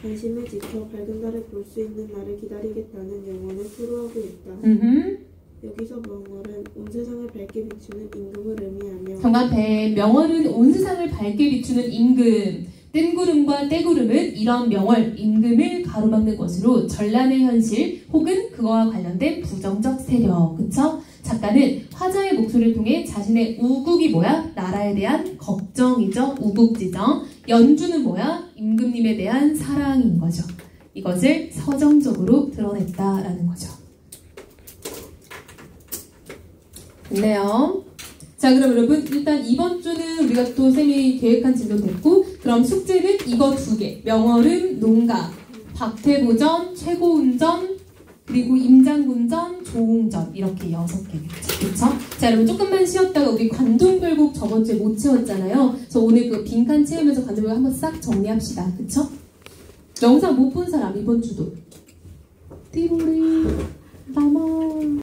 관심을 지켜 밝은 달을 볼 수 있는 날을 기다리겠다는 영혼을 토로하고 있다. 여기서 명월은 온 세상을 밝게 비추는 임금을 의미하며. 형광펜. 명월은 온 세상을 밝게 비추는 임금. 뜬구름과 떼구름은 이런 명월, 임금을 가로막는 것으로 전란의 현실 혹은 그거와 관련된 부정적 세력. 그쵸? 작가는 화자의 목소리를 통해 자신의 우국이 뭐야? 나라에 대한 걱정이죠. 우국지정. 연주는 뭐야? 임금님에 대한 사랑인 거죠. 이것을 서정적으로 드러냈다라는 거죠. 됐네요. 자, 그럼 여러분 일단 이번 주는 우리가 또 쌤이 계획한 진도 됐고, 그럼 숙제는 이거 2개. 명월은 농가, 박태보전, 최고운전, 그리고 임장군전, 조웅전 이렇게 6개겠죠. 그쵸? 자, 여러분 조금만 쉬었다가 우리 관동별곡 저번 주에 못 채웠잖아요. 그래서 오늘 그 빈칸 채우면서 관동별곡 한번 싹 정리합시다. 그쵸? 영상 못 본 사람 이번 주도 띠로리 나만